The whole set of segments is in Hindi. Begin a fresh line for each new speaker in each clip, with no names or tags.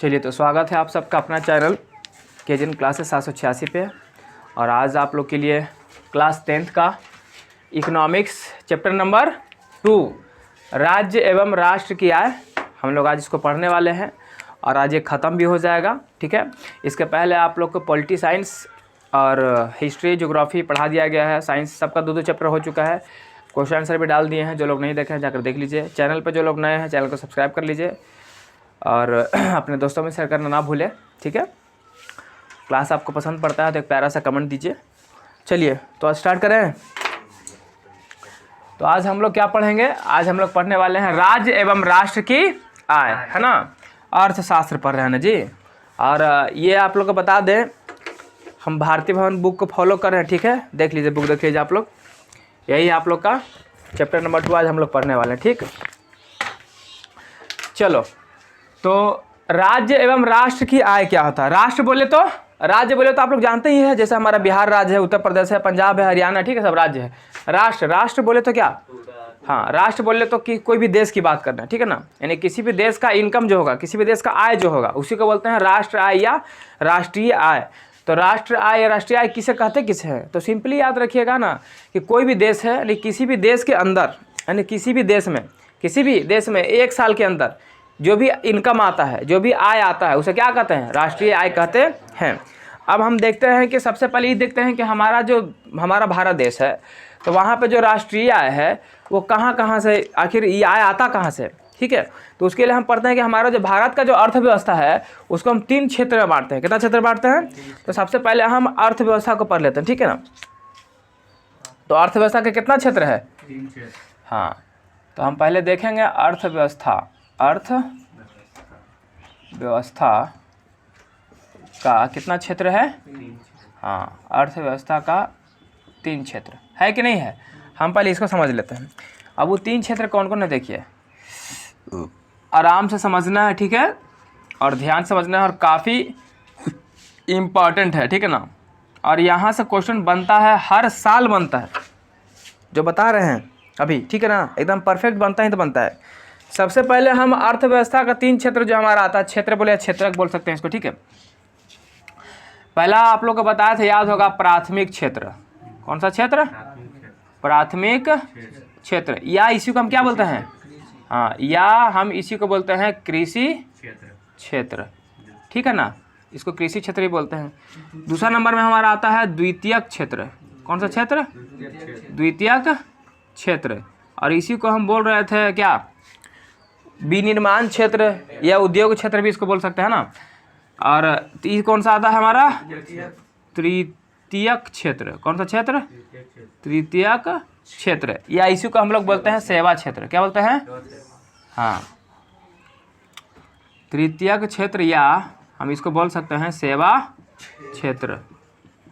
चलिए, तो स्वागत है आप सबका अपना चैनल केजन क्लासेस 786 पे। और आज आप लोग के लिए क्लास 10th का इकोनॉमिक्स चैप्टर नंबर 2 राज्य एवं राष्ट्र की आय, हम लोग आज इसको पढ़ने वाले हैं और आज ये ख़त्म भी हो जाएगा। ठीक है, इसके पहले आप लोग को पॉलिटी साइंस और हिस्ट्री ज्योग्राफी पढ़ा दिया गया है। साइंस सबका 2-2 चैप्टर हो चुका है। क्वेश्चन आंसर भी डाल दिए हैं, जो लोग नहीं देखे हैं जाकर देख लीजिए। चैनल पर जो लोग नए हैं चैनल को सब्सक्राइब कर लीजिए और अपने दोस्तों में शेयर करना ना भूलें। ठीक है, क्लास आपको पसंद पड़ता है तो एक प्यारा सा कमेंट दीजिए। चलिए, तो आज स्टार्ट करें। तो आज हम लोग क्या पढ़ेंगे? आज हम लोग पढ़ने वाले हैं राज्य एवं राष्ट्र की आय, है ना। अर्थशास्त्र पढ़ रहे हैं ना जी। और ये आप लोग को बता दें, हम भारतीय भवन बुक को फॉलो कर रहे हैं। ठीक है, देख लीजिए, बुक देख लीजिए आप लोग। यही आप लोग का चैप्टर नंबर 2 आज हम लोग पढ़ने वाले हैं। ठीक, चलो। तो राज्य एवं राष्ट्र की आय क्या होता है? राज्य बोले तो आप लोग जानते ही हैं, जैसे हमारा बिहार राज्य है, उत्तर प्रदेश है, पंजाब है, हरियाणा, ठीक है, सब राज्य है। राष्ट्र बोले तो क्या? हाँ, राष्ट्र बोले तो कि कोई भी देश की बात करना है, ठीक है ना। यानी किसी भी देश का इनकम जो होगा, किसी भी देश का आय जो होगा, उसी को बोलते हैं राष्ट्र आय या राष्ट्रीय आय। तो राष्ट्र आय या राष्ट्रीय आय किसे कहते किसे हैं? तो सिंपली याद रखिएगा ना कि कोई भी देश है, यानी किसी भी देश के अंदर, यानी किसी भी देश में एक साल के अंदर जो भी इनकम आता है, जो भी आय आता है, उसे क्या कहते हैं? राष्ट्रीय आय कहते हैं। अब हम देखते हैं कि सबसे पहले ये देखते हैं कि हमारा भारत देश है, तो वहाँ पे जो राष्ट्रीय आय है वो कहाँ से, आखिर ये आय आता कहाँ से? ठीक है, तो उसके लिए हम पढ़ते हैं कि हमारा जो भारत का जो अर्थव्यवस्था है उसको हम 3 क्षेत्र में बांटते हैं। कितना क्षेत्र बांटते हैं? तो सबसे पहले हम अर्थव्यवस्था को पढ़ लेते हैं, ठीक है ना। तो अर्थव्यवस्था के कितना क्षेत्र है?
3 क्षेत्र।
हाँ, तो हम पहले देखेंगे अर्थव्यवस्था का कितना क्षेत्र है?
3।
हाँ, अर्थव्यवस्था का 3 क्षेत्र है कि नहीं है? हम पहले इसको समझ लेते हैं। अब वो 3 क्षेत्र कौन कौन है देखिए, आराम से समझना है, ठीक है, और ध्यान से समझना है, और काफ़ी इम्पॉर्टेंट है, ठीक है ना। और यहाँ से क्वेश्चन बनता है, हर साल बनता है, जो बता रहे हैं अभी, ठीक है ना, एकदम परफेक्ट बनता है तो बनता है। सबसे पहले हम अर्थव्यवस्था का 3 क्षेत्र जो हमारा आता है, क्षेत्र बोले, क्षेत्रक बोल सकते हैं इसको, ठीक है। पहला आप लोग को बताया था, याद होगा, प्राथमिक क्षेत्र। कौन सा क्षेत्र? प्राथमिक क्षेत्र, या इसी को हम क्या बोलते हैं? हाँ, या हम इसी को बोलते हैं कृषि क्षेत्र, ठीक है ना, इसको कृषि क्षेत्र ही बोलते हैं। दूसरा नंबर में हमारा आता है द्वितीयक क्षेत्र। कौन सा क्षेत्र? द्वितीयक क्षेत्र, और इसी को हम बोल रहे थे क्या? विनिर्माण क्षेत्र या उद्योग क्षेत्र भी इसको बोल सकते हैं ना। और ये कौन सा आता है हमारा? तृतीयक क्षेत्र। कौन सा क्षेत्र? तृतीयक क्षेत्र, या इसी को हम लोग बोलते हैं सेवा क्षेत्र। क्या बोलते हैं? हाँ, तृतीयक क्षेत्र, या हम इसको बोल सकते हैं सेवा क्षेत्र,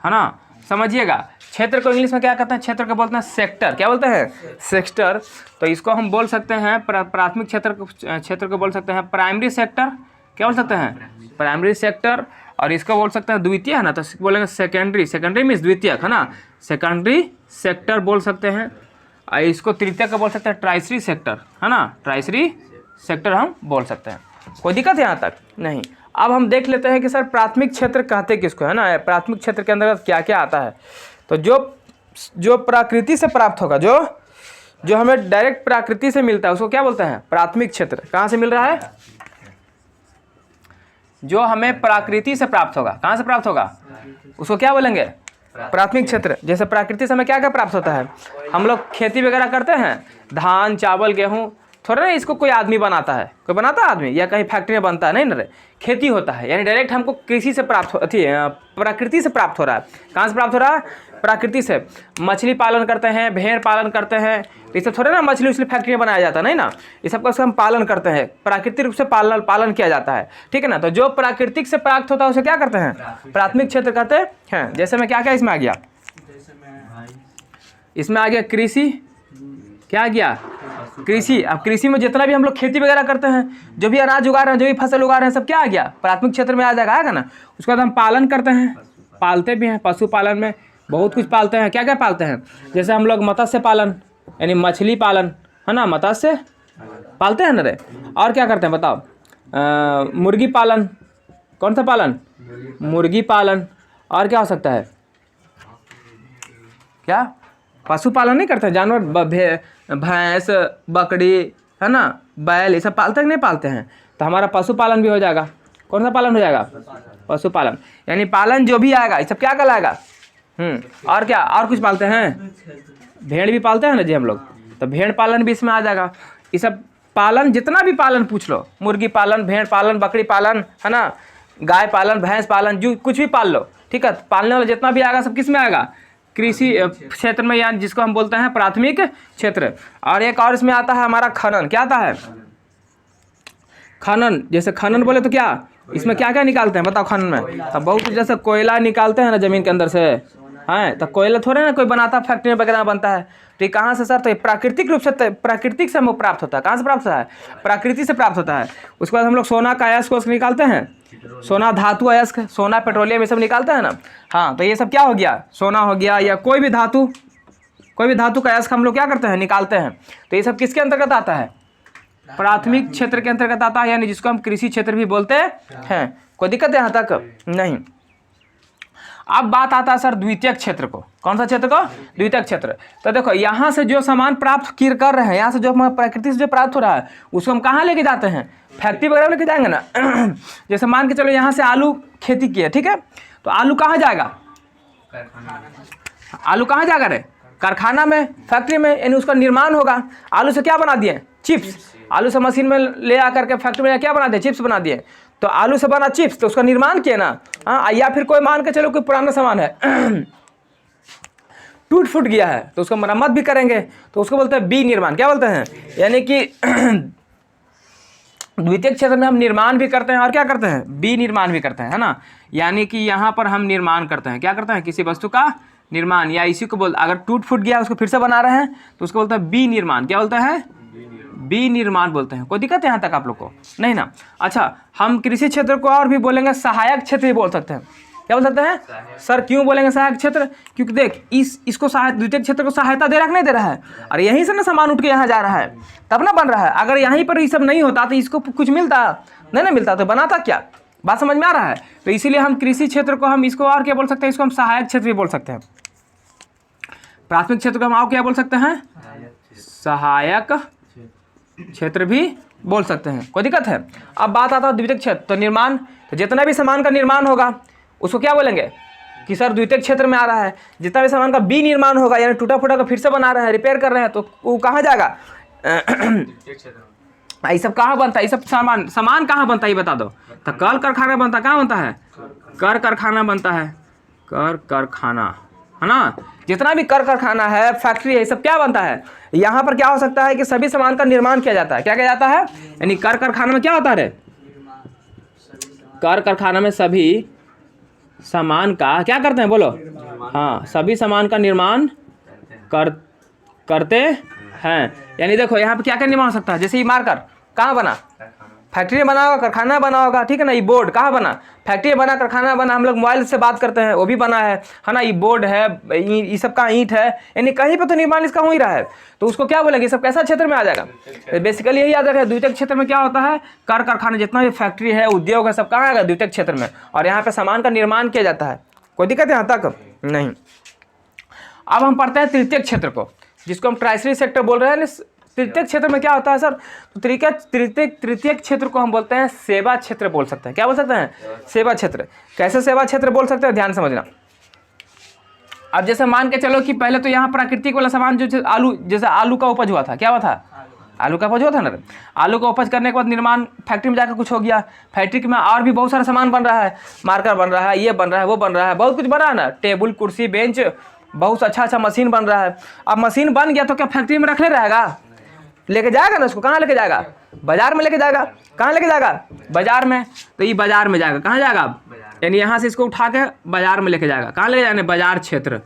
है ना। समझिएगा, क्षेत्र को इंग्लिश में क्या कहते हैं? क्षेत्र को बोलते हैं सेक्टर। क्या बोलते हैं? सेक्टर। तो इसको हम बोल सकते हैं प्राथमिक क्षेत्र को बोल सकते हैं प्राइमरी सेक्टर। क्या बोल सकते हैं? Primary sector. और इसको बोल सकते हैं द्वितीय, है ना, तो बोलेंगे सेकेंडरी मीन्स द्वितीयक, है ना, सेकेंडरी सेक्टर बोल सकते हैं। और इसको तृतीयक का बोल सकते हैं ट्राइसरी सेक्टर, है ना, ट्राइसरी सेक्टर हम बोल सकते हैं। कोई दिक्कत है यहाँ तक? नहीं। अब हम देख लेते हैं कि सर प्राथमिक क्षेत्र कहते किसको, है ना, प्राथमिक क्षेत्र के अंदर क्या क्या आता है। तो जो प्रकृति से प्राप्त होगा, जो हमें डायरेक्ट प्रकृति से मिलता है, उसको क्या बोलते हैं? प्राथमिक क्षेत्र। कहाँ से मिल रहा है? जो हमें प्रकृति से प्राप्त होगा। कहाँ से प्राप्त होगा? उसको क्या बोलेंगे? प्राथमिक क्षेत्र। जैसे प्रकृति से हमें क्या क्या प्राप्त होता है? हम लोग खेती वगैरह करते हैं, धान, चावल, गेहूँ, थोड़ा ना इसको कोई आदमी बनाता है, कोई बनाता है आदमी, या कहीं फैक्ट्री में बनता है, नहीं ना, खेती होता है। यानी डायरेक्ट हमको कृषि से प्राप्त प्रकृति से प्राप्त हो रहा है। कहाँ से प्राप्त हो रहा है? प्रकृति से। मछली पालन करते हैं, भेड़ पालन करते हैं, तो इससे थोड़ा ना मछली फैक्ट्री में बनाया जाता है, नहीं ना, ये सबका हम पालन करते हैं, प्राकृतिक रूप से पालन किया जाता है, ठीक है ना। तो जो प्राकृतिक से प्राप्त होता है उसे क्या करते हैं? प्राथमिक क्षेत्र कहते हैं। जैसे में क्या क्या इसमें आ गया? इसमें आ गया कृषि। क्या आ गया? कृषि। अब कृषि में जितना भी हम लोग खेती वगैरह करते हैं, जो भी अनाज उगा रहे हैं, जो भी फसल उगा रहे हैं, सब क्या आ गया? प्राथमिक क्षेत्र में आ जाएगा, आएगा ना। उसके बाद हम पालन करते हैं, पालते भी हैं, पशुपालन में बहुत कुछ पालते हैं। क्या क्या पालते हैं? जैसे हम लोग मत्स्य पालन, यानी मछली पालन, है ना, मत्स्य पालते हैं ना रे। और क्या करते हैं बताओ, मुर्गी पालन, कौन सा पालन, मुर्गी पालन। और क्या हो सकता है, क्या पशुपालन नहीं करते हैं, जानवर भैंस बकरी है ना, बैल, ये सब पालते हैं कि नहीं पालते हैं, तो हमारा पशुपालन भी हो जाएगा। कौन सा पालन हो जाएगा, पशुपालन। यानी पालन जो भी आएगा ये सब क्या कहलाएगा। और क्या, और कुछ पालते हैं, भेड़ भी पालते हैं ना जी हम लोग, तो भेड़ पालन भी इसमें आ जाएगा। ये सब पालन, जितना भी पालन पूछ लो, मुर्गी पालन, भेड़ पालन, बकरी पालन, है ना, गाय पालन, भैंस पालन, जो कुछ भी पाल लो, ठीक है। पालने वाला जितना भी आएगा सब किस में आएगा, कृषि क्षेत्र में, यानी जिसको हम बोलते हैं प्राथमिक क्षेत्र। और एक और इसमें आता है हमारा खनन। क्या आता है, खनन। जैसे खनन बोले तो क्या, इसमें क्या क्या निकालते हैं बताओ खनन में, तो बहुत कुछ, जैसे कोयला निकालते हैं ना जमीन के अंदर से, हैं, तो कोयला थोड़े ना कोई बनाता, फैक्ट्री वगैरह बनता है। तो ये कहाँ से सर, तो ये प्राकृतिक रूप से, प्राकृतिक से हमको प्राप्त होता है। कहाँ से प्राप्त होता है, प्रकृति से प्राप्त होता है। उसके बाद हम लोग सोना का अयस्क निकालते हैं, सोना धातु अयस्क, सोना पेट्रोलियम, ये सब निकालते हैं ना। हाँ, तो ये सब क्या हो गया, सोना हो गया, या कोई भी धातु का अयस्क हम लोग क्या करते हैं, निकालते हैं। तो ये सब किसके अंतर्गत आता है, प्राथमिक क्षेत्र के अंतर्गत आता है, यानी जिसको हम कृषि क्षेत्र भी बोलते हैं। कोई दिक्कत है यहाँ तक, नहीं। अब बात आता है सर द्वितीयक क्षेत्र को। कौन सा क्षेत्र को, द्वितीयक क्षेत्र। तो देखो यहाँ से जो सामान प्राप्त कर रहे हैं, यहाँ से जो हमारे प्रकृति से जो प्राप्त हो रहा है, उसको हम कहाँ लेके जाते हैं, फैक्ट्री वगैरह लेके जाएंगे ना। जैसे मान के चलो यहाँ से आलू खेती की है, ठीक है, तो आलू कहाँ जाएगा, आलू कहाँ जाएगा रे, कारखाना में, फैक्ट्री में, यानी उसका निर्माण होगा। आलू से क्या बना दिए, चिप्स। आलू से मशीन में ले आकर के फैक्ट्री में क्या बना दिए, चिप्स बना दिए। तो आलू से बना चिप्स, तो उसका निर्माण किया ना। हाँ, या फिर कोई मान के चलो कोई पुराना सामान है टूट फूट गया है, तो उसको मरम्मत भी करेंगे, तो उसको बोलते हैं विनिर्माण। क्या बोलते हैं, यानी कि द्वितीय क्षेत्र में हम निर्माण भी करते हैं और क्या करते हैं, विनिर्माण भी करते हैं, है ना। यानी कि यहाँ पर हम निर्माण करते हैं, क्या करते हैं, किसी वस्तु का निर्माण, या इसी को अगर टूट फूट गया उसको फिर से बना रहे हैं तो उसको बोलते हैं विनिर्माण। क्या बोलते हैं, विनिर्माण बोलते हैं। कोई दिक्कत है यहाँ तक आप लोग को, नहीं ना। अच्छा, हम कृषि क्षेत्र को और भी बोलेंगे सहायक क्षेत्र भी बोल सकते हैं। क्या बोल सकते हैं सर, क्यों बोलेंगे सहायक क्षेत्र, क्योंकि देख इसको द्वितीय क्षेत्र को सहायता दे रहा है, नहीं दे रहा है, और यहीं से ना सामान उठ के यहाँ जा रहा है, तब ना बन रहा है। अगर यहीं पर ये सब नहीं होता तो इसको कुछ मिलता नहीं, ना मिलता तो बनाता क्या, बात समझ में आ रहा है। तो इसीलिए हम कृषि क्षेत्र को हम इसको और क्या बोल सकते हैं, इसको हम सहायक क्षेत्र भी बोल सकते हैं। प्राथमिक क्षेत्र को हम और क्या बोल सकते हैं, सहायक क्षेत्र भी बोल सकते हैं। कोई दिक्कत है। अब बात आता है द्वितीय क्षेत्र, तो निर्माण, तो जितना भी सामान का निर्माण होगा उसको क्या बोलेंगे कि सर द्वितीय क्षेत्र में आ रहा है। जितना भी सामान का विनिर्माण होगा, यानी टूटा फूटा का फिर से बना रहे हैं, रिपेयर कर रहे हैं, तो वो कहाँ जाएगा, ये सब कहाँ बनता है, ये सब सामान कहाँ बनता है ये बता दो। तो कल कारखाना बनता, कहाँ बनता है, कर कारखाना बनता है, कर कारखाना, है ना। जितना भी कर कारखाना है, फैक्ट्री है, सब क्या बनता है, यहाँ पर क्या हो सकता है कि सभी सामान का निर्माण किया जाता है। क्या किया जाता है, यानी कर कारखाना में क्या होता है, कर कारखाना में सभी सामान का क्या करते हैं, बोलो, हाँ, सभी सामान का निर्माण करते हैं। यानी देखो यहाँ पे क्या क्या निर्माण हो सकता है, जैसे ये मार्कर कहाँ बना, फैक्ट्री में बना होगा, कारखाना बना होगा, ठीक है ना। ये बोर्ड कहाँ बना, फैक्ट्री में बना, कारखाना बना। हम लोग मोबाइल से बात करते हैं, वो भी बना है ना। ये बोर्ड है, ये सब का ईंट है, यानी कहीं पे तो निर्माण इसका हो ही रहा है, तो उसको क्या बोलेंगे, सब कैसा क्षेत्र में आ जाएगा। तो बेसिकली यही याद रखें, द्वितीय क्षेत्र में क्या होता है, कर कारखाना, जितना भी फैक्ट्री है, उद्योग है, सब कहाँ आएगा, द्वितीय क्षेत्र में। और यहाँ पे सामान का निर्माण किया जाता है। कोई दिक्कत है यहाँ तक, नहीं। अब हम पढ़ते हैं तृतीय क्षेत्र को, जिसको हम ट्राइसरी सेक्टर बोल रहे हैं। तृतीय क्षेत्र में क्या होता है सर, तो तृतीय क्षेत्र को हम बोलते हैं सेवा क्षेत्र बोल सकते हैं। क्या बोल सकते हैं, सेवा क्षेत्र। कैसे सेवा क्षेत्र बोल सकते हैं, ध्यान समझना। अब जैसे मान के चलो कि पहले तो यहाँ प्राकृतिक वाला सामान जो आलू, जैसे आलू का उपज हुआ था, क्या हुआ था, आलू का उपज हुआ था ना। आलू का उपज करने के बाद निर्माण फैक्ट्री में जाकर कुछ हो गया, फैक्ट्री में और भी बहुत सारा सामान बन रहा है, मार्कर बन रहा है, ये बन रहा है, वो बन रहा है, बहुत कुछ बन रहा है ना, टेबल कुर्सी बेंच, बहुत अच्छा मशीन बन रहा है। अब मशीन बन गया तो क्या फैक्ट्री में रखने रहेगा, लेके जाएगा ना उसको, कहाँ लेके जाएगा, बाजार में लेके जाएगा। कहाँ लेके जाएगा, बाजार में। तो ये बाजार में जाएगा, कहाँ जाएगा, यानी यहाँ से इसको उठा के बाजार में लेके जाएगा। कहाँ लेके जाने, बाजार क्षेत्र।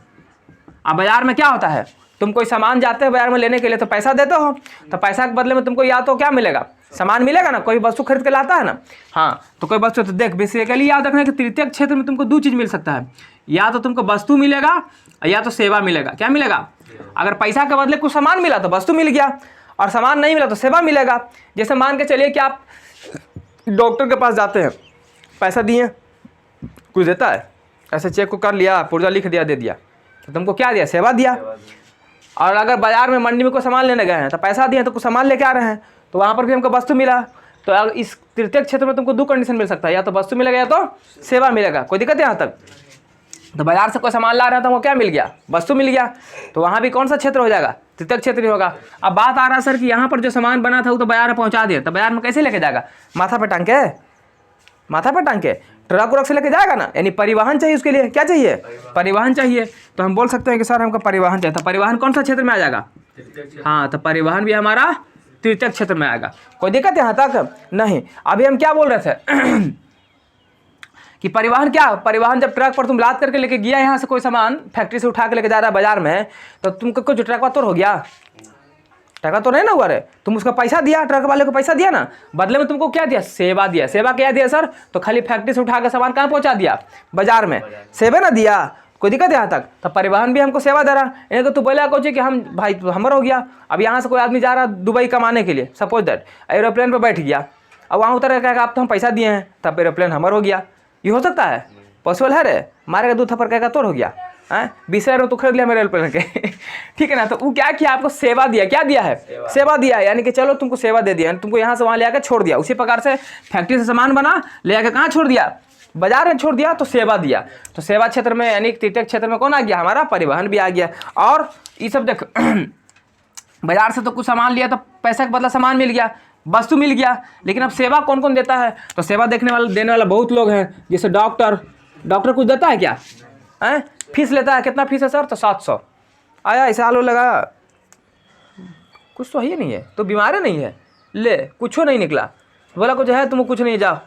अब बाजार में क्या होता है, तुम कोई सामान जाते हो बाजार में लेने के लिए तो पैसा देते हो, तो पैसा के बदले में तुमको या तो क्या मिलेगा, सामान मिलेगा ना, कोई वस्तु खरीद के लाता है ना। हाँ, तो कोई वस्तु, तो देख बेसिकली याद रखना कि तृतीय क्षेत्र में तुमको दो चीज़ मिल सकता है, या तो तुमको वस्तु मिलेगा या तो सेवा मिलेगा। क्या मिलेगा, अगर पैसा के बदले कुछ सामान मिला तो वस्तु मिल गया, और सामान नहीं मिला तो सेवा मिलेगा। जैसे मान के चलिए कि आप डॉक्टर के पास जाते हैं, पैसा दिए, कुछ देता है, ऐसे चेक को कर लिया, पुर्जा लिख दिया, दे दिया, तो तुमको क्या दिया? सेवा दिया। और अगर बाजार में मंडी में कोई सामान लेने गए हैं तो पैसा दिए तो कुछ सामान लेके आ रहे हैं, तो वहाँ पर भी हमको वस्तु मिला। तो अगर इस तृतीय क्षेत्र में तुमको दो कंडीशन मिल सकता है, या तो वस्तु मिलेगा या तो सेवा मिलेगा। कोई दिक्कत है यहाँ तक? तो बाजार से कोई सामान ला रहा है तो हमको क्या मिल गया? वस्तु मिल गया। तो वहाँ भी कौन सा क्षेत्र हो जाएगा? तृतीय क्षेत्र ही होगा। अब बात आ रहा है सर कि यहाँ पर जो सामान बना था वो तो बाजार में पहुँचा दिया, तो बाजार में कैसे लेके जाएगा? माथा पे टांग के, माथा पे टांग के ट्रक उरक से लेके जाएगा ना, यानी परिवहन चाहिए। उसके लिए क्या चाहिए? परिवहन चाहिए। तो हम बोल सकते हैं कि सर हमको परिवहन चाहिए। तो परिवहन कौन सा क्षेत्र में आ जाएगा? हाँ, तो परिवहन भी हमारा तृतीय क्षेत्र में आएगा। कोई दिक्कत है यहाँ तक? नहीं। अभी हम क्या बोल रहे थे कि परिवहन क्या? परिवहन जब ट्रक पर तुम लाद करके लेके गया यहाँ से कोई सामान, फैक्ट्री से उठा के लेके जा रहा है बाजार में, तो तुमको कुछ ट्रक तोड़ हो गया? टका तो नहीं ना हुआ रे, तुम उसका पैसा दिया, ट्रक वाले को पैसा दिया ना, बदले में तुमको क्या दिया? सेवा दिया। सेवा क्या दिया सर? तो खाली फैक्ट्री से उठा के सामान कहाँ पहुँचा दिया? बाजार में। सेवा ना दिया। कोई दिक्कत है यहाँ तक? तो परिवहन भी हमको सेवा दे रहा है। तो तू बोला कुछ कि हम भाई तो हमारा हो गया। अब यहाँ से कोई आदमी जा रहा है दुबई कमाने के लिए, सपोज दैट, एरोप्लेन पर बैठ गया, अब वहाँ उतर के कहेगा आप तो हम पैसा दिए हैं, तब एरोप्लेन हमारा हो गया। ये हो सकता है? पॉसिबल है रे? मारेगा दो थप्पड़ कहेगा तोड़ हो गया। 20,000 तो खरीद लिया मेरे एरोप्लेन के ठीक है ना? तो वो क्या किया? आपको सेवा दिया। क्या दिया है? सेवा दिया। यानी कि चलो तुमको सेवा दे दिया, तुमको यहाँ से वहाँ ले आकर छोड़ दिया। उसी प्रकार से फैक्ट्री से सामान बना, ले आकर कहाँ छोड़ दिया? बाजार में छोड़ दिया, तो सेवा दिया। तो सेवा क्षेत्र में यानी तृतीय क्षेत्र में कौन आ गया? हमारा परिवहन भी आ गया। और ये सब देखो बाजार से तो कुछ सामान लिया तो पैसा के बदला सामान मिल गया, वस्तु मिल गया। लेकिन अब सेवा कौन कौन देता है? तो सेवा देने वाला बहुत लोग हैं। जैसे डॉक्टर कुछ देता है क्या? फीस लेता है। कितना फीस है सर? तो 700। आया ऐसा आलू लगा, कुछ तो ही नहीं है, तो बीमार नहीं है, ले कुछ नहीं निकला। बोला कुछ है? तुमको कुछ नहीं, जाओ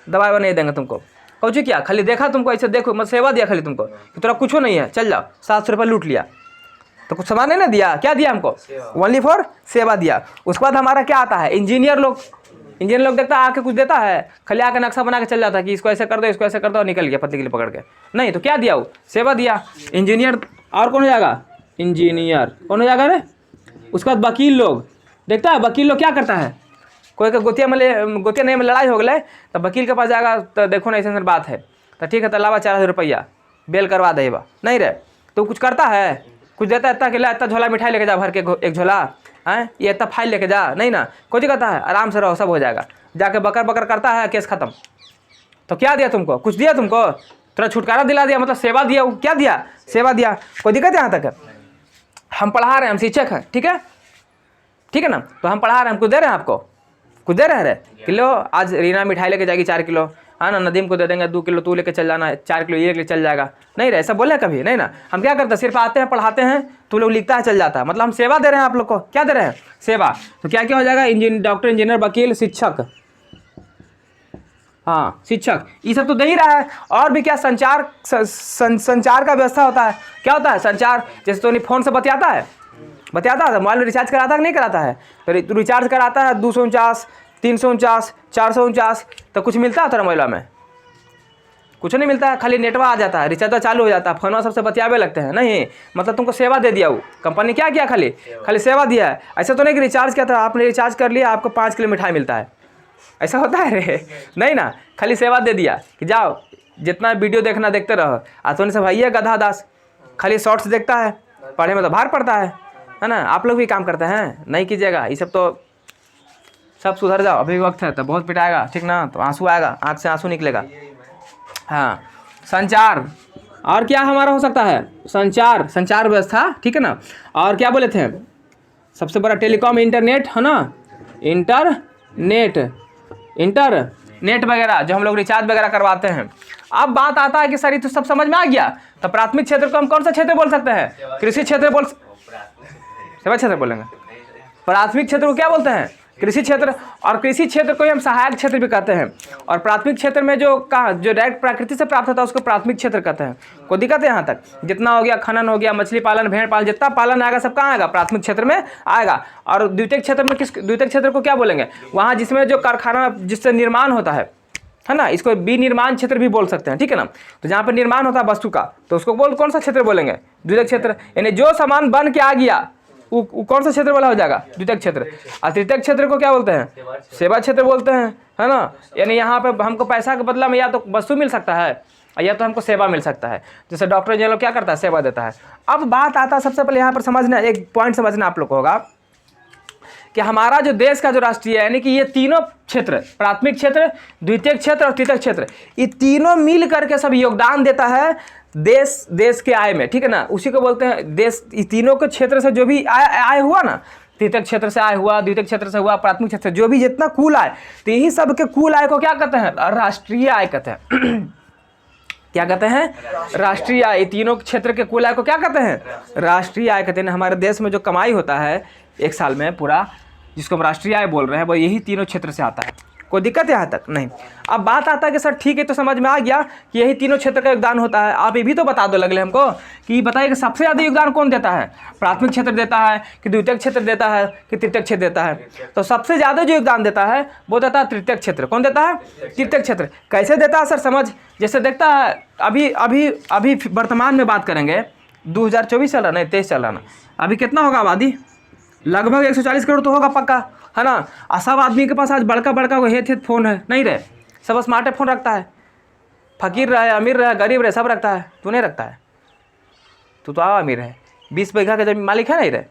दवाई नहीं देंगे तुमको। कुछ क्या? खाली देखा तुमको, ऐसे देखो मत, सेवा दिया खाली तुमको कि तेरा कुछ नहीं है, चल जाओ। 700 रुपये लूट लिया, तो कुछ सामान नहीं ना दिया। क्या दिया हमको? ओनली फॉर सेवा दिया। उसके बाद हमारा क्या आता है? इंजीनियर लोग देखता है, आके कुछ देता है, खाली आके नक्शा बना के चल जाता है कि इसको ऐसे कर दो, इसको ऐसे कर दो, और निकल गया पतली के लिए पकड़ के। नहीं तो क्या दिया? वो सेवा दिया। इंजीनियर। और कौन हो जाएगा? इंजीनियर कौन हो जाएगा रे? उसके बाद वकील लोग देखता है। वकील लोग क्या करता है? कोई का गोतिया नहीं में लड़ाई हो गए तो वकील के पास जाएगा, तो देखो ना ऐसे बात है, तो ठीक है, तो लावा 4,000 रुपया बेल करवा देगा। नहीं रे, तो कुछ करता है? कुछ देता है? इतना के इतना झोला मिठाई लेके जा भर के, एक झोला है, ये इतना फाइल लेके जा, नहीं ना। कुछ कहता है? आराम से रहो, सब हो जाएगा। जाके बकर करता है, केस खत्म। तो क्या दिया तुमको? कुछ दिया तुमको? थोड़ा छुटकारा दिला दिया, मतलब सेवा दिया। क्या दिया? सेवा दिया। कोई दिक्कत है यहाँ तक? हम पढ़ा रहे हैं, हम शिक्षक हैं, ठीक है ना? तो हम पढ़ा रहे हैं, हम कुछ दे रहे हैं आपको? कुछ दे रहे हैं? किलो आज रीना मिठाई लेके जाएगी 4 किलो, हाँ ना, नदीम को दे देंगे 2 किलो, तू लेके चल जाना, 4 किलो ये लेके चल जाएगा। नहीं रहे, ऐसा बोले कभी? नहीं ना। हम क्या करते हैं? सिर्फ आते हैं, पढ़ाते हैं, तू लोग लिखता है, चल जाता है। मतलब हम सेवा दे रहे हैं आप लोग को। क्या दे रहे हैं? सेवा। तो क्या क्या हो जाएगा? डॉक्टर, इंजीनियर, वकील, शिक्षक, हाँ शिक्षक, ये सब तो दे ही रहा है। और भी क्या? संचार का व्यवस्था होता है। क्या होता है? संचार। जैसे तो नहीं फोन से बतियाता है, मोबाइल में रिचार्ज कराता है कि नहीं कराता है? तो रिचार्ज कराता है 249, 349, 449, तो कुछ मिलता है तेरा मोबाइल में? कुछ नहीं मिलता है, खाली नेटवर्क आ जाता है, रिचार्ज चालू हो जाता है, फोनवा सबसे बतियावे लगते हैं। नहीं, मतलब तुमको सेवा दे दिया वो कंपनी। क्या किया? खाली सेवा दिया है। ऐसा तो नहीं कि रिचार्ज किया था, आपने रिचार्ज कर लिया, आपको 5 किलो मिठाई मिलता है, ऐसा होता है रे? नहीं ना, खाली सेवा दे दिया कि जाओ जितना वीडियो देखना देखते रहो। आतों से भाई है गधा दास, खाली शॉर्ट्स देखता है, पढ़े में तो भार पड़ता है ना? आप लोग भी काम करते हैं, नहीं कीजिएगा ये सब। तो सब सुधर जाओ, अभी वक्त है, तो बहुत पिटाएगा, ठीक ना? तो आंसू आएगा, आँख से आंसू निकलेगा। हाँ, संचार। और क्या हमारा हो सकता है? संचार व्यवस्था, ठीक है ना? और क्या बोले थे? सबसे बड़ा टेलीकॉम, इंटरनेट, है ना? इंटरनेट वगैरह जो हम लोग रिचार्ज वगैरह करवाते हैं। अब बात आता है कि सर ये तो सब समझ में आ गया, तो प्राथमिक क्षेत्र को हम कौन सा क्षेत्र बोल सकते हैं? कृषि क्षेत्र सेवा क्षेत्र बोलेंगे। प्राथमिक क्षेत्र को क्या बोलते हैं? कृषि क्षेत्र। और कृषि क्षेत्र को ही हम सहायक क्षेत्र भी कहते हैं। और प्राथमिक क्षेत्र में जो डायरेक्ट प्रकृति से प्राप्त होता है उसको प्राथमिक क्षेत्र कहते हैं। कोई दिक्कत है यहाँ तक? जितना हो गया, खनन हो गया, मछली पालन, भेड़ पालन, जितना पालन आएगा सब कहाँ आएगा? प्राथमिक क्षेत्र में आएगा। और द्वितीय क्षेत्र में द्वितीय क्षेत्र को क्या बोलेंगे? वहाँ जिसमें जो कारखाना जिससे निर्माण होता है ना, इसको विनिर्माण क्षेत्र भी बोल सकते हैं, ठीक है ना? तो जहाँ पर निर्माण होता है वस्तु का, तो उसको कौन सा क्षेत्र बोलेंगे? द्वितीय क्षेत्र। यानी जो सामान बन के आ गया, वो कौन सा क्षेत्र वाला हो जाएगा? द्वितीयक क्षेत्र। और तृतीयक क्षेत्र को क्या बोलते हैं? सेवा क्षेत्र बोलते हैं, है ना। यानी यहाँ पे हमको पैसा के बदला में या तो वस्तु मिल सकता है या तो हमको सेवा मिल सकता है। जैसे डॉक्टर जनरल क्या करता है? सेवा देता है। अब बात आता है सबसे पहले यहाँ पर समझना, एक पॉइंट समझना आप लोग को होगा कि हमारा जो देश का जो राष्ट्रीय है, यानी कि ये तीनों क्षेत्र, प्राथमिक क्षेत्र, द्वितीयक क्षेत्र और तृतीयक क्षेत्र, ये तीनों मिल करके सब योगदान देता है देश के आय में, ठीक है ना। उसी को बोलते हैं देश। इस तीनों के क्षेत्र से जो भी आय हुआ ना, तृतीयक क्षेत्र से आय हुआ, द्वितीयक क्षेत्र से हुआ, प्राथमिक क्षेत्र से जो भी जितना कुल आय, तो यही सब के कुल आय को क्या कहते हैं? राष्ट्रीय आय कहते हैं। क्या कहते हैं? राष्ट्रीय आय। तीनों क्षेत्र के कुल आय को क्या कहते हैं? राष्ट्रीय आय कहते हैं। हमारे देश में जो कमाई होता है एक साल में पूरा, जिसको हम राष्ट्रीय आय बोल रहे हैं, वो यही तीनों क्षेत्र से आता है। कोई दिक्कत है यहाँ तक? नहीं। अब बात आता है कि सर ठीक है, तो समझ में आ गया कि यही तीनों क्षेत्र का योगदान होता है। आप ये भी तो बता दो लगले हमको कि बताइए कि सबसे ज़्यादा योगदान कौन देता है? प्राथमिक क्षेत्र देता है कि द्वितीयक क्षेत्र देता है कि तृतीयक क्षेत्र देता है? तो सबसे ज़्यादा जो योगदान देता है वो देता है तृतीयक क्षेत्र। कौन देता है? तृतीयक क्षेत्र। कैसे देता है सर? समझ, जैसे देखता है अभी अभी अभी वर्तमान में बात करेंगे, 2024 चल रहा, नहीं 23 चल रहा ना, अभी कितना होगा आबादी? लगभग 140 करोड़ तो होगा पक्का, है ना। और सब आदमी के पास आज बड़का बड़का वो हेथ फोन है, नहीं रहे? सब स्मार्ट फोन रखता है, फकीर रहे, अमीर रहे, गरीब रहे, सब रखता है। तू नहीं रखता है? तू तो अमीर है, 20 बीघा का जमीन मालिक है, नहीं रहे?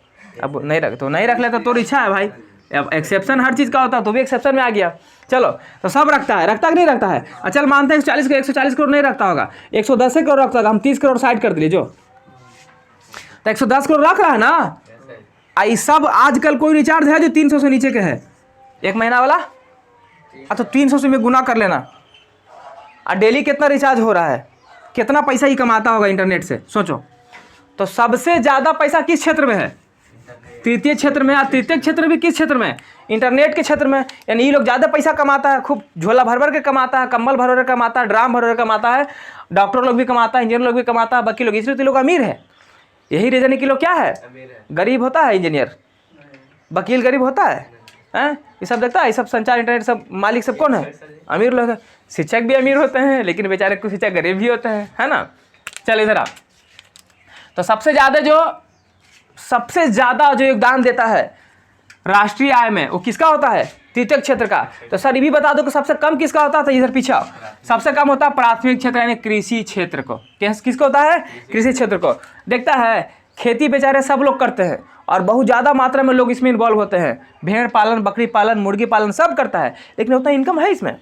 अब नहीं रख तो नहीं रख लेता, तो इच्छा है भाई। अब एक्सेप्शन हर चीज़ का होता है, तो भी एक्सेप्शन में आ गया। चलो, तो सब रखता है, रखता कि नहीं रखता है? चल मानते हैं 140 करोड़ नहीं रखता होगा, 110 करोड़ रखता होगा। हम 30 करोड़ साइड कर दिए जो, तो 110 करोड़ रख रहा है ना। आई सब आजकल कोई रिचार्ज है जो 300 से नीचे के है एक महीना वाला? तो 300 से में गुना कर लेना। और डेली कितना रिचार्ज हो रहा है, कितना पैसा ही कमाता होगा इंटरनेट से, सोचो। तो सबसे ज़्यादा पैसा किस क्षेत्र में है? तृतीय क्षेत्र में। और तृतीय क्षेत्र भी किस क्षेत्र में? इंटरनेट के क्षेत्र में। यानी ये लोग ज़्यादा पैसा कमाता है, खूब झोला भर भर के कमाता है, कंबल भर भर के कमाता है, ड्राम भर भर के कमाता है। डॉक्टर लोग भी कमाता है, इंजीनियर लोग भी कमाता है, वकील लोग, इसलिए तो लोग अमीर है। यही रीजन है कि लोग क्या है? गरीब होता है इंजीनियर, वकील गरीब होता है, हैं? ये सब देखता है, ये सब संचार इंटरनेट सब मालिक सब कौन है? अमीर लोग है। शिक्षक भी अमीर होते हैं, लेकिन बेचारे कुछ शिक्षक गरीब भी होते हैं, है ना। चल इधर आप। तो सबसे ज़्यादा जो योगदान देता है राष्ट्रीय आय में, वो किसका होता है? तृतीयक क्षेत्र का। तो सर ये भी बता दो कि सबसे कम किसका होता है? इधर पीछे सबसे कम होता है प्राथमिक क्षेत्र, यानी कृषि क्षेत्र को। किसको होता है? कृषि क्षेत्र को। देखता है खेती बेचारे सब लोग करते हैं और बहुत ज़्यादा मात्रा में लोग इसमें इन्वॉल्व होते हैं। भेड़ पालन, बकरी पालन, मुर्गी पालन सब करता है, लेकिन उतना इनकम है इसमें?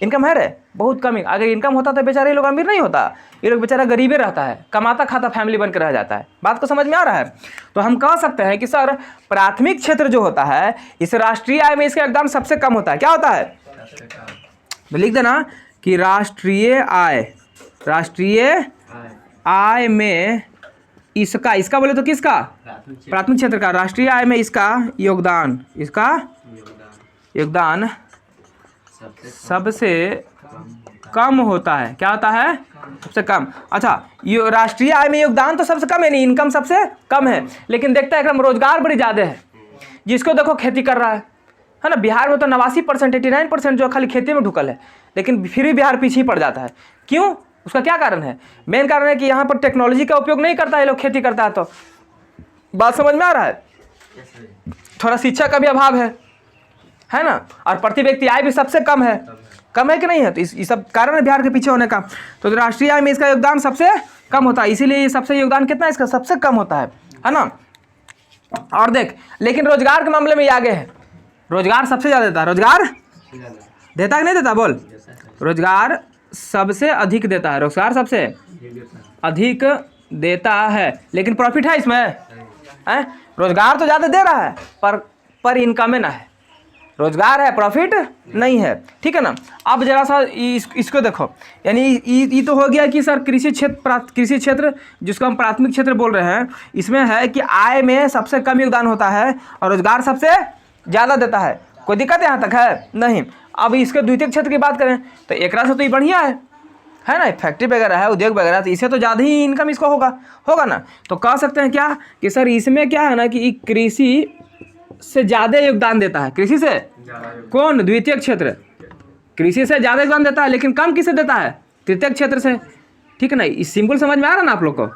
इनकम है रे? बहुत कम। अगर इनकम होता तो बेचारे लोग अमीर नहीं होता, ये लोग बेचारा गरीबे रहता है, कमाता खाता फैमिली बन के रह जाता है। बात को समझ में आ रहा है? तो हम कह सकते हैं कि सर प्राथमिक क्षेत्र जो होता है इस राष्ट्रीय आय में इसका योगदान सबसे कम होता है। क्या होता है? तो लिख देना कि राष्ट्रीय आय में इसका बोले तो किसका? प्राथमिक क्षेत्र का। राष्ट्रीय आय में इसका योगदान सबसे कम होता है। क्या होता है? सबसे कम। अच्छा, ये राष्ट्रीय आय में योगदान तो सबसे कम है, नहीं इनकम सबसे कम है, लेकिन देखता है एकदम रोजगार बड़ी ज़्यादा है। जिसको देखो खेती कर रहा है ना। बिहार में तो 89%, 89% जो खाली खेती में ढुकल है, लेकिन फिर भी बिहार पीछे ही पड़ जाता है। क्यों? उसका क्या कारण है? मेन कारण है कि यहाँ पर टेक्नोलॉजी का उपयोग नहीं करता है लोग, खेती करता है। तो बात समझ में आ रहा है? थोड़ा शिक्षा का भी अभाव है ना। और प्रति व्यक्ति आय भी सबसे कम है कि नहीं है? तो इस सब कारण है बिहार के पीछे होने का। तो राष्ट्रीय आय में इसका योगदान सबसे कम होता है, इसीलिए ये सबसे योगदान कितना इसका? सबसे कम होता है ना। और देख, लेकिन रोजगार के मामले में ये आगे है। रोजगार सबसे ज़्यादा देता है। रोजगार देता कि नहीं देता? बोल। रोजगार सबसे अधिक देता है, रोजगार सबसे अधिक देता है, लेकिन प्रॉफिट है इसमें? रोजगार तो ज़्यादा दे रहा है पर इनकम में ना है। रोजगार है, प्रॉफिट नहीं है, ठीक है ना। अब जरा सा इसको देखो, यानी ये तो हो गया कि सर कृषि क्षेत्र जिसको हम प्राथमिक क्षेत्र बोल रहे हैं, इसमें है कि आय में सबसे कम योगदान होता है और रोजगार सबसे ज़्यादा देता है। कोई दिक्कत यहाँ तक है? नहीं। अब इसके द्वितीय क्षेत्र की बात करें तो एक से तो ये बढ़िया है ना। फैक्ट्री वगैरह है, उद्योग वगैरह, तो इससे तो ज़्यादा ही इनकम इसको होगा ना। तो कह सकते हैं क्या कि सर इसमें क्या है ना कि कृषि से ज़्यादा योगदान देता है। कृषि से कौन? द्वितीय क्षेत्र कृषि से ज़्यादा योगदान देता है, लेकिन कम किसे देता है? तृतीय क्षेत्र से, ठीक है ना। इस सिंपल समझ में आ रहा ना आप लोग को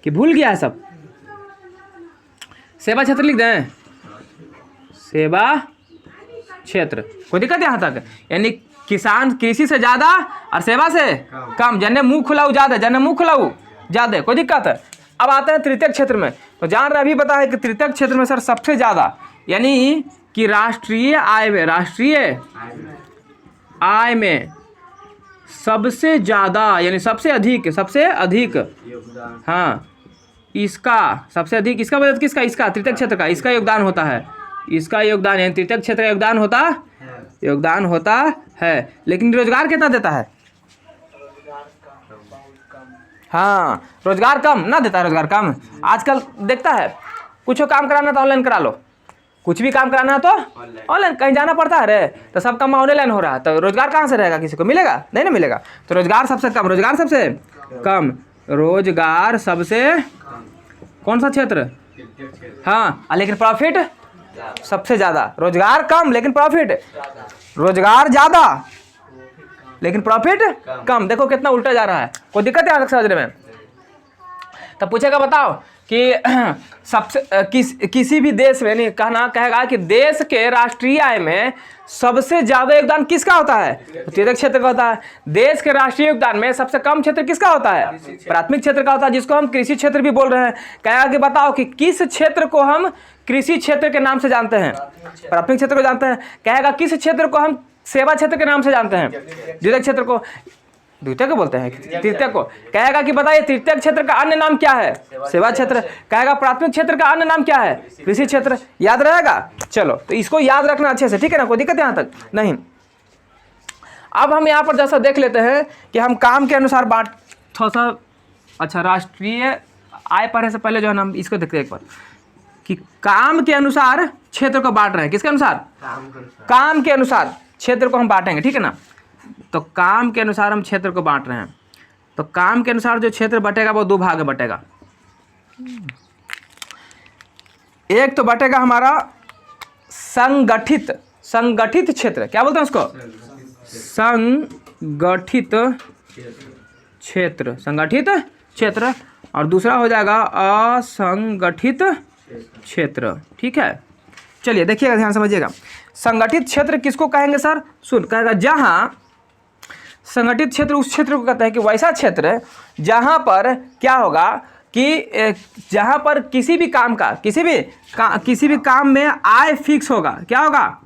कि भूल गया है सब? सेवा क्षेत्र लिख दें, सेवा क्षेत्र, कोई दिक्कत है यहाँ तक? यानी किसान कृषि से ज़्यादा और सेवा से कम, जन्ने मुँह खुलाऊ ज़्यादा, जन्ने मुँह खुलाऊ ज़्यादा, कोई दिक्कत है? अब आते हैं तृतीयक क्षेत्र में। तो जान रहे अभी बता है कि तृतीयक क्षेत्र में सर सबसे ज़्यादा यानी कि राष्ट्रीय आय में सबसे ज़्यादा यानी सबसे अधिक हाँ इसका सबसे अधिक इसका वजह किसका? इसका तृतीयक क्षेत्र का इसका योगदान होता है, इसका योगदान यानी तृतीयक क्षेत्र का योगदान होता है। लेकिन रोजगार कितना देता है? हाँ रोजगार कम ना देता है, रोजगार कम। आजकल देखता है कुछ काम कराना तो ऑनलाइन करा लो, कुछ भी काम कराना तो ऑनलाइन, कहीं जाना पड़ता है रे तो सब काम ऑनलाइन हो रहा है, तो रोजगार कहाँ से रहेगा? किसी को मिलेगा? नहीं ना मिलेगा। तो रोजगार सबसे कम, रोजगार सबसे कौन सा क्षेत्र? हाँ लेकिन प्रॉफिट सबसे ज़्यादा। रोजगार कम लेकिन प्रॉफिट, रोजगार ज़्यादा लेकिन प्रॉफिट कम। देखो कितना उल्टा जा रहा है। कोई दिक्कत है समझने में? तब पूछेगा बताओ कि सबसे किसी भी देश में नहीं कहना कहेगा कि देश के राष्ट्रीय आय में सबसे ज़्यादा योगदान किसका होता है? तो तृतीयक क्षेत्र का होता है। देश के राष्ट्रीय योगदान में सबसे कम क्षेत्र किसका होता है? प्राथमिक क्षेत्र का होता है, जिसको हम कृषि क्षेत्र भी बोल रहे हैं। कहेगा कि बताओ कि किस क्षेत्र को हम कृषि क्षेत्र के नाम से जानते हैं? प्राथमिक क्षेत्र को जानते हैं। कहेगा किस क्षेत्र को हम सेवा क्षेत्र के नाम से जानते हैं? द्वितीयक क्षेत्र को, द्वितीय को बोलते हैं, तृतीय को। कहेगा कि बताइए तृतीयक क्षेत्र का अन्य नाम क्या है? सेवा क्षेत्र। कहेगा प्राथमिक क्षेत्र का अन्य नाम क्या है? कृषि क्षेत्र। याद रहेगा? चलो तो इसको याद रखना अच्छे से, ठीक है ना? कोई दिक्कत यहाँ तक नहीं। अब हम यहाँ पर जैसा देख लेते हैं कि हम काम के अनुसार बांट थोड़ा सा, अच्छा राष्ट्रीय आय पढ़ने से पहले जो है ना हम इसको देखते हैं एक बार कि काम के अनुसार क्षेत्र को बांट रहे हैं। किसके अनुसार? काम के अनुसार क्षेत्र को हम बांटेंगे, ठीक है ना? तो काम के अनुसार हम क्षेत्र को बांट रहे हैं। तो काम के अनुसार जो क्षेत्र बटेगा वो दो भाग में बटेगा। एक तो बटेगा हमारा संगठित क्षेत्र, क्या बोलते हैं उसको? संगठित क्षेत्र। और दूसरा हो जाएगा असंगठित क्षेत्र, ठीक है? चलिए देखिएगा, ध्यान समझिएगा। संगठित क्षेत्र किसको कहेंगे सर? सुन, कहेगा जहां संगठित क्षेत्र उस क्षेत्र को कहते हैं कि वैसा क्षेत्र जहां पर क्या होगा कि जहां पर किसी भी काम में आय फिक्स होगा। क्या होगा?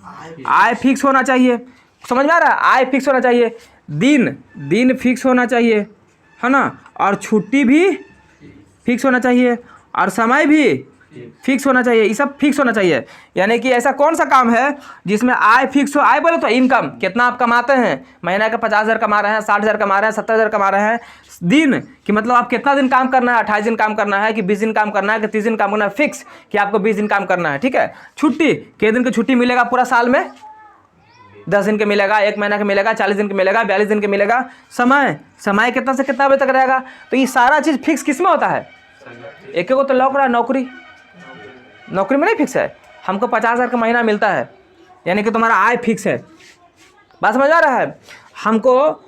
आय फिक्स होना चाहिए। समझ में आ रहा है? आय फिक्स होना चाहिए, दिन फिक्स होना चाहिए, है ना? और छुट्टी भी फिक्स होना चाहिए और समय भी फिक्स होना चाहिए। ये सब फिक्स होना चाहिए। यानी कि ऐसा कौन सा काम है जिसमें आय फिक्स हो? आय बोले तो इनकम, कितना आप कमाते हैं, महीना का 50,000 कमा रहे हैं, 60,000 कमा रहे हैं, 70,000 कमा रहे हैं। दिन कि मतलब आप कितना दिन काम करना है, 28 दिन काम करना है कि 20 दिन काम करना है कि 30 दिन काम करना है, फिक्स कि आपको 20 दिन काम करना है, ठीक है? छुट्टी, कितने दिन की छुट्टी मिलेगा पूरा साल में? 10 दिन के मिलेगा, 1 महीना का मिलेगा, 40 दिन के मिलेगा, 42 दिन के मिलेगा। समय कितना से कितना बजे तक रहेगा? तो ये सारा चीज़ फिक्स किस में होता है? एक को तो लौक रहा है नौकरी में नहीं फिक्स है। हमको 50,000 का महीना मिलता है, यानी कि तुम्हारा आय फिक्स है। बात समझ आ रहा है? हमको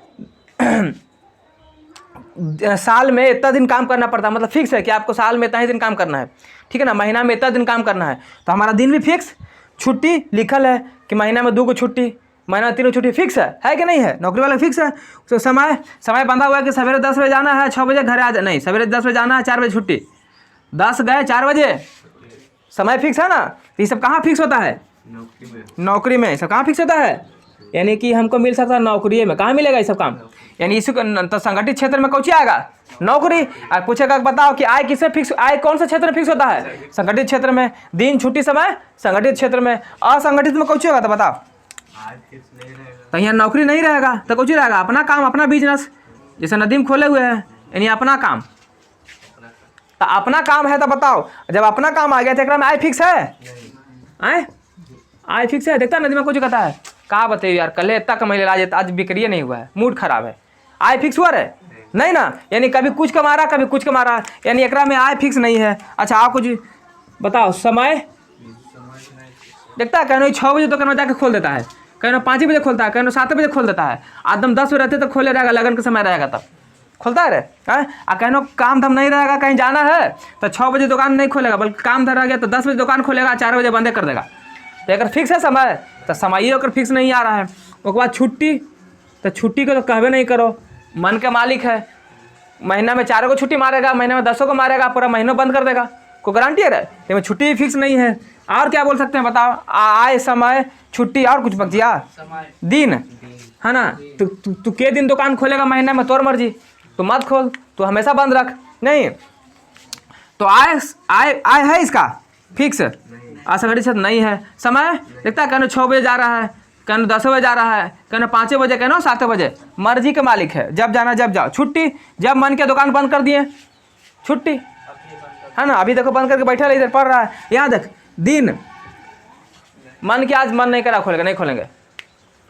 साल में इतना दिन काम करना पड़ता है, मतलब फिक्स है कि आपको साल में इतना ही दिन काम करना है, ठीक है ना? महीना में इतना दिन काम करना है। तो हमारा दिन भी फिक्स, छुट्टी लिखल है कि महीना में 2 को छुट्टी, महीना में 3 छुट्टी, फिक्स है कि नहीं है? नौकरी वाला फिक्स है। तो समय बंधा हुआ है कि सवेरे 10 बजे जाना है, 6 बजे घर आ जाए, नहीं सवेरे 10 बजे जाना है, 4 बजे छुट्टी, 10 गए 4 बजे, समय फिक्स है ना? तो ये सब कहाँ फिक्स होता है? नौकरी में। सब कहाँ फिक्स होता है? यानी कि हमको मिल सकता है नौकरी में। कहाँ मिलेगा ये सब काम? यानी इसी तो संगठित क्षेत्र में कौन सी आएगा? नौकरी। और पूछेगा बताओ कि आय किससे फिक्स, आय कौन सा क्षेत्र में फिक्स होता है? संगठित क्षेत्र में। दिन छुट्टी समय संगठित क्षेत्र में। असंगठित में कौन सी होगा? तो बताओ। तो यहाँ नौकरी नहीं रहेगा तो कौन सी रहेगा? अपना काम, अपना बिजनेस। जैसे नदीम खोले हुए हैं, यानी अपना काम। तो अपना काम है तो बताओ, जब अपना काम आ गया तो एक में आय फिक्स है? आय फिक्स है? देखता नदी में कुछ कहता है, कहा बताइए यार, कल इतना कमाई आज बिक्री नहीं हुआ है, मूड खराब है, आय फिक्स हुआ है? नहीं ना। यानी कभी कुछ कमा रहा, कभी कुछ कमा रहा, यानी एक में आय फिक्स नहीं है। अच्छा आप कुछ बताओ। समय देखता है, कहना 6 बजे तो कहना जाके खोल देता है, कहना 5 बजे खोलता है, कहना 7 बजे खोल देता है, आदम 10 बजे रहते तो खोले रहेगा, लगन का समय रहेगा तब। खोलता है रे? कहनो काम धाम नहीं रहेगा, कहीं जाना है तो 6 बजे दुकान नहीं खोलेगा, बल्कि काम धर रह गया तो 10 बजे दुकान खोलेगा, 4 बजे बंदे कर देगा। तो अगर फिक्स है समय तो समय ही अगर फिक्स नहीं आ रहा है। उसके बाद छुट्टी, तो छुट्टी को तो कहवे नहीं करो, मन के मालिक है, महीना में 4 को छुट्टी मारेगा, महीने में 10 को मारेगा, पूरा महीनों बंद कर देगा, कोई गारंटी है रे? लेकिन छुट्टी भी फिक्स नहीं है। और क्या बोल सकते हैं बताओ? आए, समय, छुट्टी, और कुछ बचिया? दिन, है ना? तू के दिन दुकान खोलेगा महीने में, तोर मर्जी, तू मत खोल, तू हमेशा बंद रख। नहीं तो आय है इसका फिक्स, असंगठित क्षेत्र नहीं है। समय देखता है, कहना 6 बजे जा रहा है, कहना 10 बजे जा रहा है, कहना 5 बजे, कहना 7 बजे, मर्जी के मालिक है, जब जाना जब जाओ। छुट्टी, जब मन के दुकान बंद कर दिए, छुट्टी, है ना? अभी देखो बंद करके बैठा इधर पढ़ रहा है, यहाँ देख। दिन, मन के आज मन नहीं करा खोलेंगे, नहीं खोलेंगे।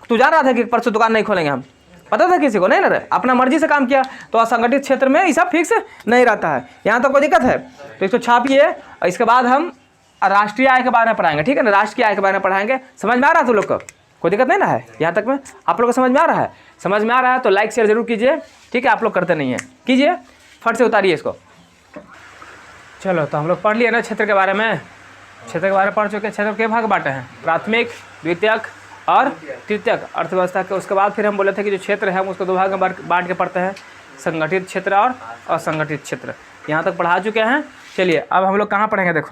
तू जान रहा था कि परसों दुकान नहीं खोलेंगे हम, पता था किसी को? नहीं ना रे, अपना मर्जी से काम किया। तो असंगठित क्षेत्र में ये सब फिक्स नहीं रहता है। यहाँ तो कोई दिक्कत है तो इसको छापिए, और इसके बाद हम राष्ट्रीय आय के बारे में पढ़ाएंगे, ठीक है ना? राष्ट्र की आय के बारे में पढ़ाएंगे। समझ में आ रहा है तुम लोग को? कोई दिक्कत नहीं ना है यहाँ तक में? आप लोग को समझ में आ रहा है? समझ में आ रहा है तो लाइक शेयर जरूर कीजिए, ठीक है? आप लोग करते नहीं हैं, कीजिए, फट से उतारिए इसको। चलो, तो हम लोग पढ़ लिए ना क्षेत्र के बारे में। क्षेत्र के बारे में पढ़ चुके। क्षेत्र के भाग बांटे हैं, प्राथमिक, द्वितीयक और तृतीयक अर्थव्यवस्था के। उसके बाद फिर हम बोले थे कि जो क्षेत्र है हम उसको 2 भाग में बांट के पढ़ते हैं, संगठित क्षेत्र और असंगठित क्षेत्र। यहाँ तक पढ़ा चुके हैं। चलिए अब हम लोग कहाँ पढ़ेंगे? देखो,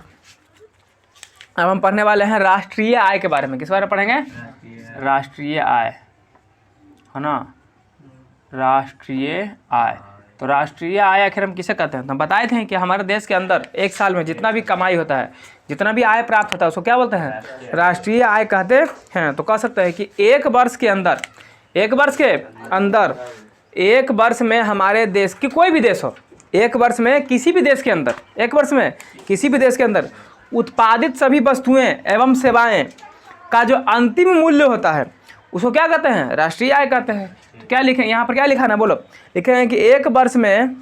अब हम पढ़ने वाले हैं राष्ट्रीय आय के बारे में। किस बारे में पढ़ेंगे? राष्ट्रीय आय, है ना? राष्ट्रीय आय। तो राष्ट्रीय आय आखिर हम किसे कहते हैं? तो हम बताए थे कि हमारे देश के अंदर एक साल में जितना भी कमाई होता है, जितना भी आय प्राप्त होता है, उसको क्या बोलते हैं? राष्ट्रीय आय कहते हैं। तो कह सकते हैं कि एक वर्ष के अंदर, एक वर्ष में हमारे देश की, कोई भी देश हो, एक वर्ष में किसी भी देश के अंदर, एक वर्ष में किसी भी देश के अंदर उत्पादित सभी वस्तुएं एवं सेवाएं का जो अंतिम मूल्य होता है उसको क्या कहते हैं? राष्ट्रीय आय कहते हैं। तो क्या लिखें यहाँ पर? क्या लिखा ना, बोलो? लिखे हैं कि एक वर्ष में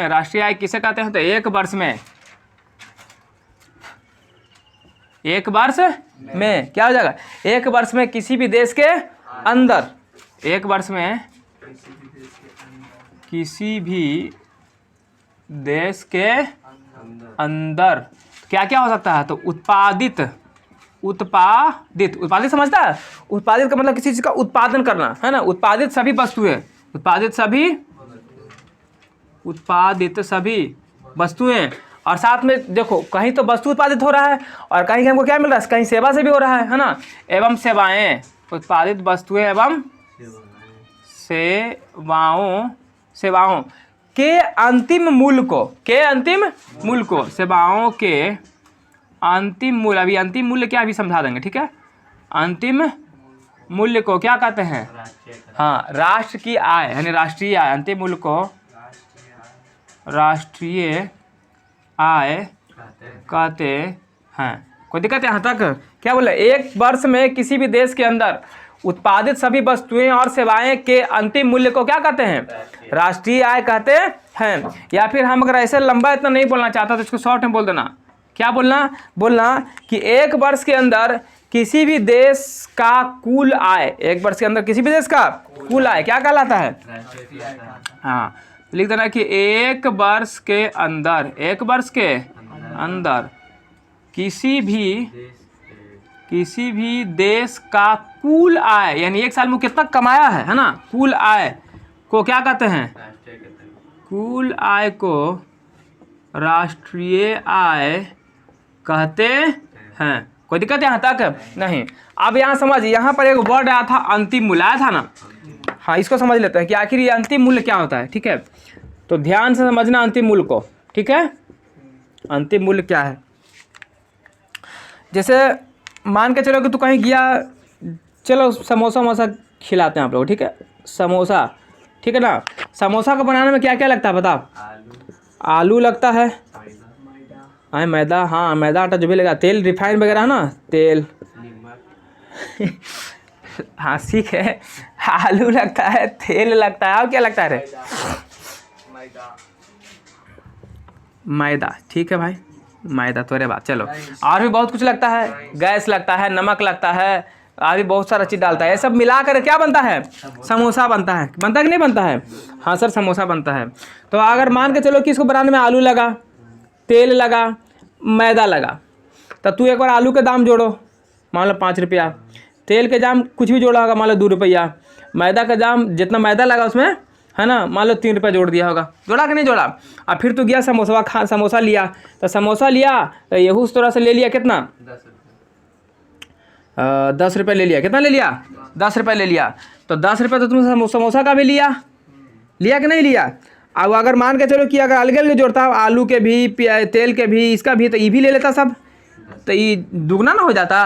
राष्ट्रीय आय किसे कहते हैं? तो एक वर्ष में क्या हो जाएगा? एक वर्ष में किसी भी देश के अंदर, एक वर्ष में किसी भी देश के अंदर क्या क्या हो सकता है? तो उत्पादित समझता है? उत्पादित का मतलब किसी चीज का उत्पादन करना, है ना? उत्पादित सभी वस्तुएं, उत्पादित सभी वस्तुएं, और साथ में देखो कहीं तो वस्तु उत्पादित हो रहा है और कहीं हमको क्या मिल रहा है? कहीं सेवा से भी हो रहा है ना? एवं सेवाएं, उत्पादित वस्तुएं एवं सेवाओं के अंतिम मूल्य को, सेवाओं के अंतिम मूल्य, अभी अंतिम मूल्य क्या अभी समझा देंगे, ठीक है? अंतिम मूल्य को क्या कहते हैं? हाँ, राष्ट्र की आय यानी राष्ट्रीय आय। अंतिम मूल्य को राष्ट्रीय आय कहते हैं। कोई दिक्कत है यहाँ तक? क्या बोले? एक वर्ष में किसी भी देश के अंदर उत्पादित सभी वस्तुएं और सेवाएं के अंतिम मूल्य को क्या कहते हैं? राष्ट्रीय आय कहते हैं। या फिर हम अगर ऐसे लंबा इतना नहीं बोलना चाहता तो इसको शॉर्ट में बोल देना। क्या बोलना कि एक वर्ष के अंदर किसी भी देश का कुल आय, एक वर्ष के अंदर किसी भी देश का कुल आय क्या कहलाता है? हाँ, लिख देना कि एक वर्ष के अंदर किसी भी देश का कुल आय, यानी एक साल में कितना कमाया है ना? कुल आय को क्या कहते हैं? कुल आय को राष्ट्रीय आय कहते हैं। कोई दिक्कत यहाँ तक? नहीं। अब यहाँ समझ, यहाँ पर एक वर्ड आया था अंतिम मूल्य, आया था ना? हाँ, इसको समझ लेते हैं कि आखिर ये अंतिम मूल्य क्या होता है, ठीक है? तो ध्यान से समझना अंतिम मूल्य को, ठीक है? अंतिम मूल्य क्या है? जैसे मान के चलो कि तू कहीं गया, चलो समोसा खिलाते हैं आप लोग, ठीक है? समोसा, ठीक है ना? समोसा को बनाने में क्या क्या लगता है बताओ? आलू लगता है, मैदा, हाँ मैदा, आटा जो भी लगा, तेल रिफाइंड वगैरह है ना, तेल हाँ ठीक है, आलू लगता है, तेल लगता है, और क्या लगता है रे? मैदा, ठीक है भाई, मैदा तो रे बात। चलो और भी बहुत कुछ लगता है, गैस लगता है, नमक लगता है, आदि बहुत सारा चीज़ डालता है, ये सब मिला कर क्या बनता है? समोसा बनता है। बनता कि नहीं बनता है? हाँ सर, समोसा बनता है। तो अगर मान के चलो कि इसको बनाने में आलू लगा, तेल लगा, मैदा लगा, तो तू एक बार आलू के दाम जोड़ो, मान लो 5 रुपया, तेल के दाम कुछ भी जोड़ा होगा मान लो 2 रुपया, मैदा का दाम जितना मैदा लगा उसमें है ना, मान लो 3 रुपया जोड़ दिया होगा। जोड़ा कि नहीं जोड़ा? अब फिर तू गया समोसा लिया, तो समोसा लिया तो यहू उस तरह से ले लिया कितना? 10 रुपये ले लिया। कितना ले लिया? 10 रुपये ले लिया। तो 10 रुपये तो तुम समोसा का भी लिया कि नहीं लिया? अब अगर मान के चलो कि अगर अलग अलग जोड़ता, आलू के भी, तेल के भी, इसका भी, तो ये भी ले लेता सब, तो ये दुगना ना हो जाता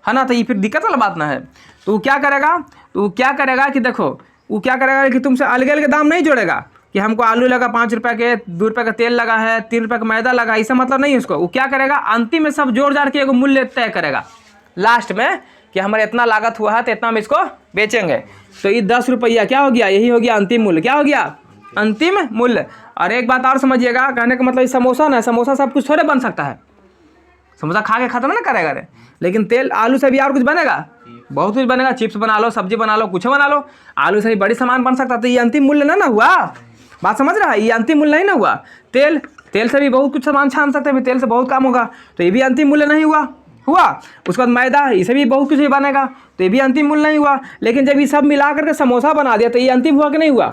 है ना? तो ये फिर दिक्कत वाला बात ना है। तो क्या करेगा कि देखो, वो क्या करेगा कि तुमसे अलग अलग दाम नहीं जोड़ेगा कि हमको आलू लगा 5 रुपये के, 2 रुपये का तेल लगा है, 3 रुपये का मैदा लगा, ऐसा मतलब नहीं है उसको। वो क्या करेगा, अंतिम में सब जोड़ जाड़ के एक मूल्य तय करेगा लास्ट में कि हमारा इतना लागत हुआ है तो इतना हम इसको बेचेंगे। तो ये 10 रुपया क्या हो गया? यही हो गया अंतिम मूल्य। क्या हो गया? अंतिम मूल्य। और एक बात और समझिएगा, कहने का मतलब समोसा ना, समोसा सब कुछ थोड़े बन सकता है। समोसा खा के खत्म ना करेगा रे, लेकिन तेल आलू से भी और कुछ बनेगा, बहुत कुछ बनेगा। चिप्स बना लो, सब्जी बना लो, कुछ बना लो, आलू से भी बड़ी सामान बन सकता। तो ये अंतिम मूल्य ना हुआ। बात समझ रहा है? ये अंतिम मूल्य नहीं ना हुआ। तेल से भी बहुत कुछ सामान छान सकते हैं, तेल से बहुत काम होगा, तो ये भी अंतिम मूल्य नहीं हुआ। उसके बाद मैदा, इसे भी बहुत कुछ भी बनेगा, तो ये भी अंतिम मूल्य नहीं हुआ। लेकिन जब ये सब मिला करके समोसा बना दिया तो ये अंतिम हुआ कि नहीं हुआ?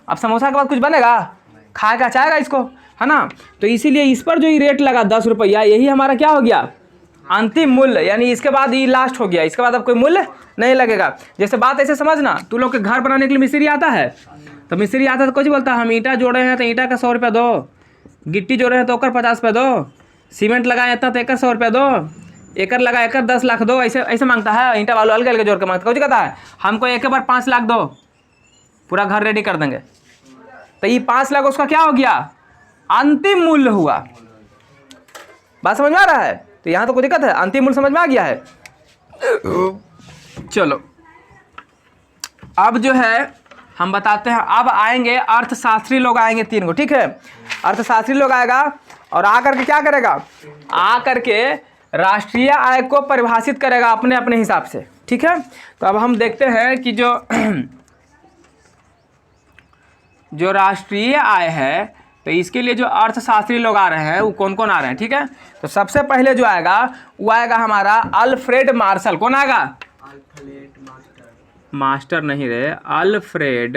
अब समोसा के बाद कुछ बनेगा, खाएगा चाहेगा इसको, है ना? तो इसीलिए इस पर जो ये रेट लगा 10 रुपया, यही हमारा क्या हो गया? अंतिम मूल्य। यानी इसके बाद ये लास्ट हो गया, इसके बाद अब कोई मूल्य नहीं लगेगा। जैसे बात ऐसे समझना, तू लोग के घर बनाने के लिए मिस्त्री आता है, तो मिस्त्री आता है तो कुछ बोलता है, हम ईंटा जोड़े हैं तो ईंटा का 100 रुपया दो, गिट्टी जोड़े हैं तो ओकर 50 रुपया दो, सीमेंट लगाए इतना तो एकर 100 रुपया दो, एकर लगा एकर 10 लाख दो, ऐसे मांगता है। ईंटा वालों अलग अलग जोड़ के मांगता है। कुछ कहता है हमको एक बार 5 लाख दो, पूरा घर रेडी कर देंगे। तो ये 5 लाख उसका क्या हो गया? अंतिम मूल्य हुआ। बात समझ में आ रहा है? तो यहाँ तो कोई दिक्कत है? अंतिम मूल्य समझ में आ गया है? चलो अब जो है हम बताते हैं। अब आएंगे अर्थशास्त्री लोग, आएंगे 3 को, ठीक है? अर्थशास्त्री लोग आएगा और आकर के क्या करेगा? आकर के राष्ट्रीय आय को परिभाषित करेगा अपने अपने हिसाब से, ठीक है? तो अब हम देखते हैं कि जो राष्ट्रीय आय है, तो इसके लिए जो अर्थशास्त्री लोग आ रहे हैं वो कौन कौन आ रहे हैं, ठीक है? तो सबसे पहले जो आएगा वो आएगा हमारा अल्फ्रेड मार्शल। कौन आएगा? मास्टर नहीं रे, अल्फ्रेड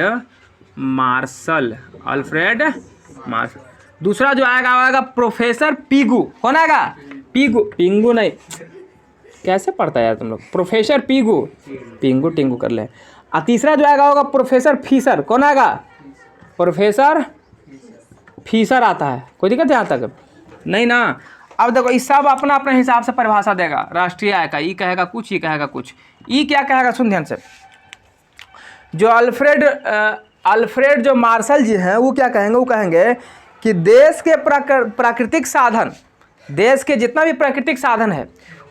मार्शल। दूसरा जो आएगा वो आएगा प्रोफेसर पीगू। कौन आएगा? पिंगू नहीं, कैसे पढ़ता है यार तुम लोग? प्रोफेसर पीगू, पिंगू टिंगू कर ले। और तीसरा जो आएगा होगा प्रोफेसर फीसर। कौन आएगा? प्रोफेसर फीसर आता है। कोई दिक्कत है यहाँ तक? नहीं ना। अब देखो इस सब अपना अपने हिसाब से परिभाषा देगा राष्ट्रीय आय का। ई कहेगा कुछ, ई कहेगा कुछ। ई क्या कहेगा सुन ध्यान से। जो अल्फ्रेड जो मार्शल जी हैं वो क्या कहेंगे? वो कहेंगे कि देश के प्राकृतिक साधन, देश के जितना भी प्राकृतिक साधन है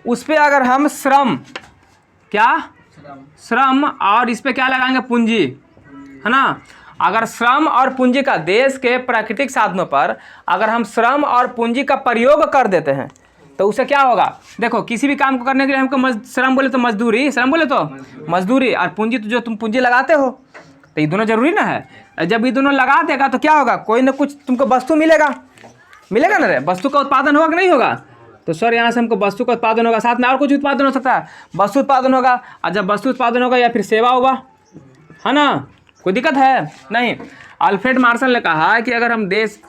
उस पर अगर हम श्रम और इस पर क्या लगाएंगे? पूंजी, है ना? अगर श्रम और पूंजी का, देश के प्राकृतिक साधनों पर अगर हम श्रम और पूंजी का प्रयोग कर देते हैं तो उससे क्या होगा? देखो किसी भी काम को करने के लिए हमको श्रम बोले तो मजदूरी, श्रम बोले तो मजदूरी, और पूंजी तो जो तुम पूंजी लगाते हो, तो ये दोनों जरूरी ना है। जब ये दोनों लगा देगा तो क्या होगा? कोई ना कुछ तुमको वस्तु मिलेगा ना रे? वस्तु का उत्पादन होगा कि नहीं होगा? तो सर यहाँ से हमको वस्तु का उत्पादन होगा, साथ में और कुछ उत्पादन हो सकता है, वस्तु उत्पादन होगा। और जब वस्तु उत्पादन होगा या फिर सेवा होगा, है ना? कोई दिक्कत है नहीं। अल्फ्रेड मार्शल ने कहा कि अगर हम देश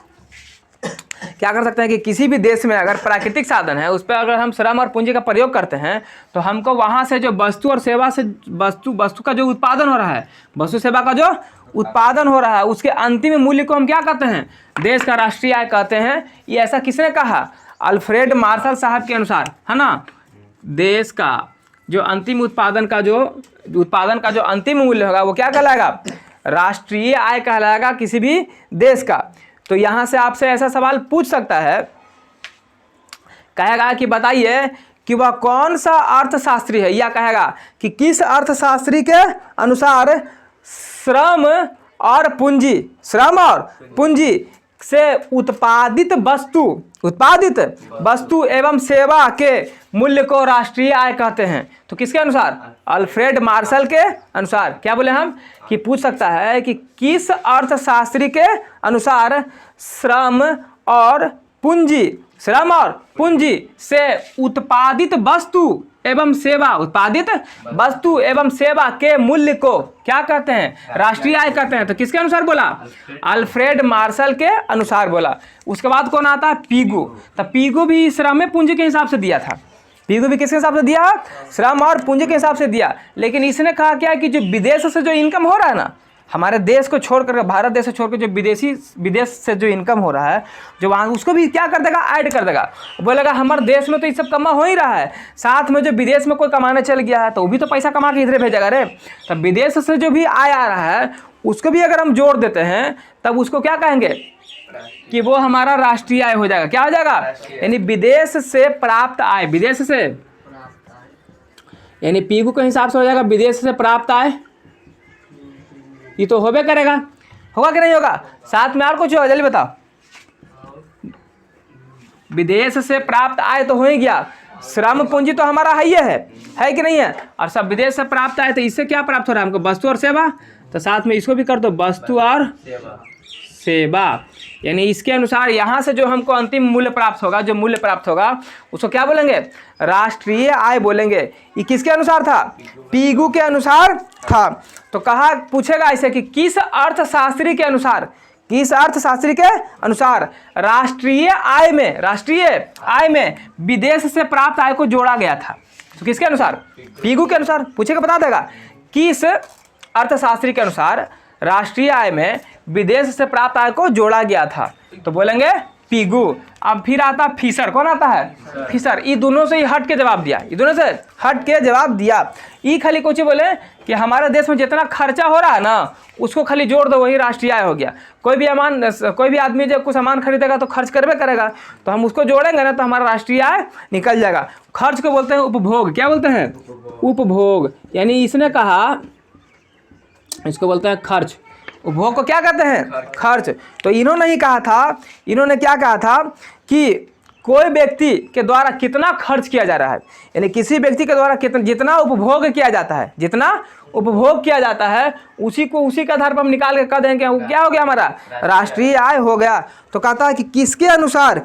क्या कर सकते हैं कि किसी भी देश में अगर प्राकृतिक साधन है उस पर अगर हम श्रम और पूंजी का प्रयोग करते हैं तो हमको वहाँ से जो वस्तु और सेवा से वस्तु का जो उत्पादन हो रहा है, वस्तु सेवा का जो उत्पादन हो रहा है, उसके अंतिम मूल्य को हम क्या कहते हैं? देश का राष्ट्रीय आय कहते हैं। ये ऐसा किसने कहा? अल्फ्रेड मार्शल साहब के अनुसार, है ना? देश का जो अंतिम उत्पादन का जो अंतिम मूल्य होगा वो क्या कहलाएगा? राष्ट्रीय आय कहलाएगा किसी भी देश का। तो यहाँ से आपसे ऐसा सवाल पूछ सकता है, कहेगा कि बताइए कि वह कौन सा अर्थशास्त्री है, या कहेगा कि किस अर्थशास्त्री के अनुसार श्रम और पूंजी से उत्पादित वस्तु एवं सेवा के मूल्य को राष्ट्रीय आय कहते हैं। तो किसके अनुसार? अल्फ्रेड मार्शल के अनुसार। क्या बोले हम कि पूछ सकता है कि किस अर्थशास्त्री के अनुसार श्रम और पूंजी से उत्पादित वस्तु एवं सेवा के मूल्य को क्या कहते हैं? राष्ट्रीय आय कहते हैं। तो किसके अनुसार बोला? अल्फ्रेड मार्शल के अनुसार बोला। उसके बाद कौन आता है? पीगू। तो पीगू भी श्रम पूंजी के हिसाब से दिया था। पीगू भी किसके हिसाब से दिया? श्रम और पूंजी के हिसाब से दिया। लेकिन इसने कहा क्या कि जो विदेश से जो इनकम हो रहा है ना, हमारे देश को छोड़कर, भारत देश को छोड़कर जो विदेश से जो इनकम हो रहा है, जो वहाँ, उसको भी क्या कर देगा? ऐड कर देगा। बोलेगा हमारे देश में तो ये सब कमा हो ही रहा है, साथ में जो विदेश में कोई कमाने चल गया है तो वो भी तो पैसा कमा के इधर भेजेगा रे। तब विदेश से जो भी आय आ रहा है उसको भी अगर हम जोड़ देते हैं तब उसको क्या कहेंगे कि वो हमारा राष्ट्रीय आय हो जाएगा। क्या हो जाएगा? यानी विदेश से प्राप्त आय, विदेश से, यानी पीगू के हिसाब से हो जाएगा विदेश से प्राप्त आय। ये तो होबे करेगा, होगा कि नहीं होगा? साथ में और कुछ होगा? जल्दी बताओ। विदेश से प्राप्त आय तो हो ही गया, श्रम पूंजी तो हमारा है कि नहीं है? और सब विदेश से प्राप्त आय, तो इससे क्या प्राप्त हो रहा है हमको? वस्तु और सेवा। तो साथ में इसको भी कर दो, वस्तु और सेवा। यानी इसके अनुसार यहाँ से जो हमको अंतिम मूल्य प्राप्त होगा, जो मूल्य प्राप्त होगा उसको क्या बोलेंगे? राष्ट्रीय आय बोलेंगे। ये किसके अनुसार था? पीगू के अनुसार था। तो कहा, पूछेगा ऐसे कि किस अर्थशास्त्री के अनुसार राष्ट्रीय आय में विदेश से प्राप्त आय को जोड़ा गया था। तो किसके अनुसार? पीगू के अनुसार। पूछेगा, बता देगा किस अर्थशास्त्री के अनुसार राष्ट्रीय आय में विदेश से प्राप्त आय को जोड़ा गया था। तो बोलेंगे पीगू। अब फिर आता फिशर। कौन आता है? फिशर। ये दोनों से ही हट के जवाब दिया। ये खाली कुछ बोले कि हमारे देश में जितना खर्चा हो रहा है ना उसको खाली जोड़ दो, वही राष्ट्रीय आय हो गया। कोई भी आदमी जब कुछ सामान खरीदेगा तो खर्च करबे करेगा, तो हम उसको जोड़ेंगे ना तो हमारा राष्ट्रीय आय निकल जाएगा। खर्च को बोलते हैं उपभोग। क्या बोलते हैं? उपभोग। यानी इसने कहा, इसको बोलते हैं खर्च। उपभोग को क्या कहते हैं? खर्च। तो इन्होंने क्या कहा था कि कोई व्यक्ति के द्वारा कितना खर्च किया जा रहा है, यानी किसी व्यक्ति के द्वारा जितना उपभोग किया जाता है उसी के आधार पर हम निकाल के कह देंगे क्या हो गया? हमारा राष्ट्रीय आय हो गया। तो कहता है कि किसके अनुसार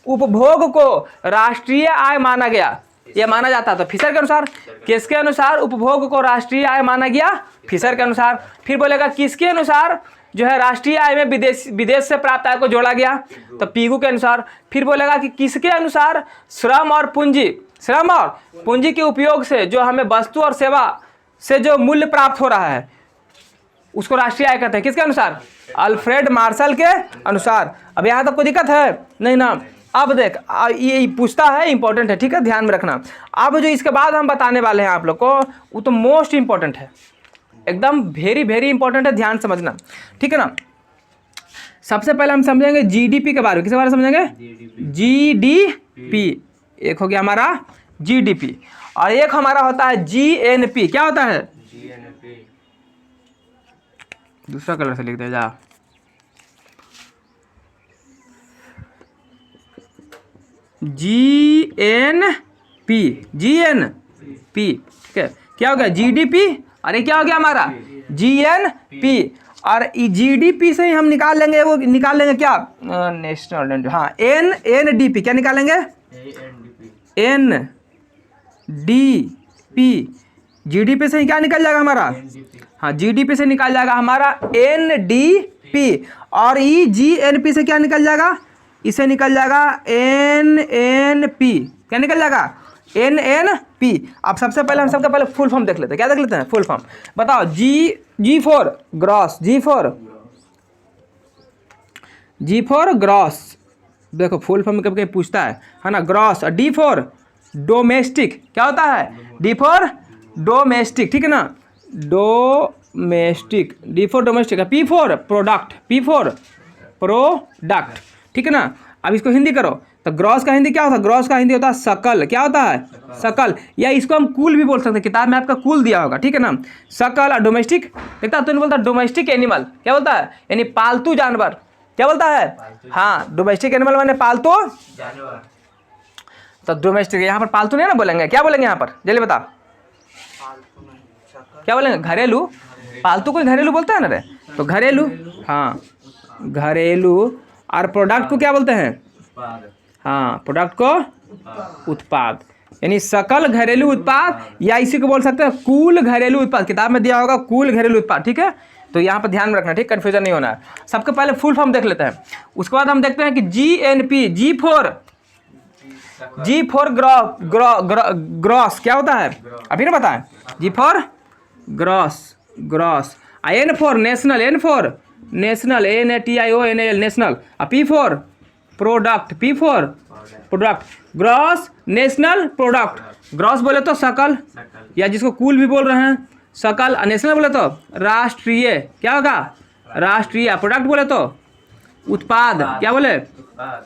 उपभोग को राष्ट्रीय आय माना गया, ये माना जाता है। तो फिशर के अनुसार। किसके अनुसार उपभोग को राष्ट्रीय आय माना गया? फिशर के अनुसार। फिर बोलेगा किसके अनुसार जो है राष्ट्रीय आय में विदेश से प्राप्त आय को जोड़ा गया? तो पीगू के अनुसार। फिर बोलेगा कि किसके अनुसार श्रम और पूंजी के उपयोग से जो हमें वस्तु और सेवा से जो मूल्य प्राप्त हो रहा है उसको राष्ट्रीय आय कहते हैं। किसके अनुसार? अल्फ्रेड मार्शल के अनुसार। अब यहाँ तक कोई दिक्कत है? नहीं ना। अब देख, ये पूछता है, इंपॉर्टेंट है, ठीक है, ध्यान में रखना। अब जो इसके बाद हम बताने वाले हैं आप लोग को वो तो मोस्ट इंपॉर्टेंट है, एकदम वेरी इंपॉर्टेंट है, ध्यान समझना, ठीक है ना। सबसे पहले हम समझेंगे जीडीपी के बारे में। किसके बारे में समझेंगे? जीडीपी। एक हो गया हमारा जीडीपी और एक हमारा होता है जीएनपी। क्या होता है? दूसरा कलर से लिख दे जा। जीएनपी, ठीक है। क्या हो गया? जीडीपी। अरे क्या हो गया हमारा? जीएनपी। और जीडीपी से ही हम निकाल लेंगे क्या? नेशनल, हाँ, एनडीपी। क्या निकालेंगे? एनडीपी। जीडीपी से ही क्या निकल जाएगा हमारा? हाँ, जीडीपी से निकल जाएगा हमारा एनडीपी। और जीएनपी से क्या निकल जाएगा? इसे निकल जाएगा एनएनपी। क्या निकल जाएगा? एनएनपी। अब सबसे पहले हम सबका पहले फुल फॉर्म देख लेते हैं। क्या देख लेते हैं? फुल फॉर्म बताओ। G for gross. G for gross. देखो फुल फॉर्म कभी कभी पूछता है ना। ग्रॉस। और डी फॉर डोमेस्टिक। क्या होता है? डी फॉर डोमेस्टिक, ठीक है ना, domestic. D for domestic. P for product. ठीक है ना। अब इसको हिंदी करो तो ग्रॉस का हिंदी क्या होता है? ग्रॉस का हिंदी होता है सकल। क्या होता है? सकल। या इसको हम कुल भी बोल सकते हैं, किताब में आपका कुल दिया होगा, ठीक है ना। सकल। और डोमेस्टिक देखता तो नहीं बोलता डोमेस्टिक एनिमल। क्या बोलता है? यानी पालतू जानवर। क्या बोलता है? हाँ, डोमेस्टिक एनिमल माने पालतू
जानवर।
तो डोमेस्टिक, यहाँ पर पालतू नहीं ना बोलेंगे, क्या बोलेंगे यहाँ पर? जल्दी बता, क्या बोलेंगे? घरेलू। पालतू कोई घरेलू बोलता है ना रे, तो घरेलू, हाँ घरेलू। और प्रोडक्ट को क्या बोलते हैं?
उत्पाद।
हाँ, प्रोडक्ट को उत्पाद, यानी सकल घरेलू उत्पाद, या इसी को बोल सकते हैं कुल घरेलू उत्पाद। किताब में दिया होगा कुल घरेलू उत्पाद, ठीक है? तो यहाँ पर ध्यान में रखना, ठीक, कन्फ्यूजन नहीं होना है। सबके पहले फुल फॉर्म देख लेते हैं, उसके बाद हम देखते हैं कि GNP, जी फॉर ग्रॉस क्या होता है, अभी ना बताएं। G for gross, N for national, N for national, NATIONAL national, P for product, P for product, gross national product. Gross बोले तो सकल, या जिसको कुल भी बोल रहे हैं सकल, नेशनल बोले तो राष्ट्रीय, क्या होगा? राष्ट्रीय। प्रोडक्ट बोले तो उत्पाद, क्या बोले?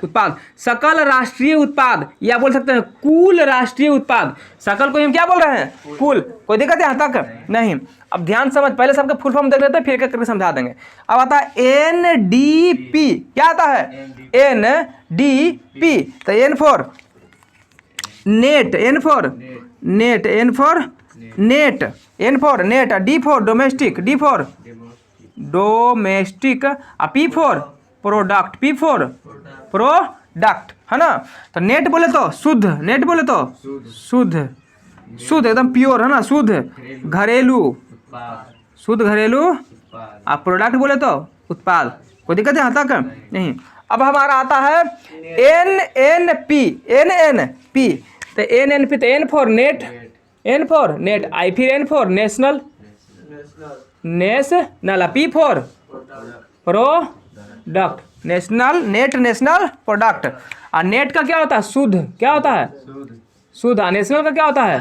उत्पाद। सकल राष्ट्रीय उत्पाद, या बोल सकते हैं कुल राष्ट्रीय उत्पाद। सकल को हम क्या बोल रहे हैं? कुल। कोई दिक्कत है यहाँ तक? नहीं। अब ध्यान समझ, पहले सबका फुल फॉर्म देख लेते हैं, फिर एक करके समझा देंगे। अब आता है NDP, क्या आता है? NDP। तो N for net, N for net, N for net, N for net, D for domestic, D for domestic, P for product, P for product, है ना? तो नेट बोले तो शुद्ध, नेट बोले तो शुद्ध, शुद्ध एकदम प्योर, है ना? शुद्ध घरेलू, शुद्ध घरेलू। आप प्रोडक्ट बोले तो उत्पाद। कोई दिक्कत है यहाँ तक? नहीं। अब हमारा आता है NNP, NNP। तो NNP, तो N for net, N for net, I फिर N for national, national, P for product, national, net national product. और नेट का क्या होता है? शुद्ध, क्या होता है? शुद्ध। नेशनल का क्या होता है?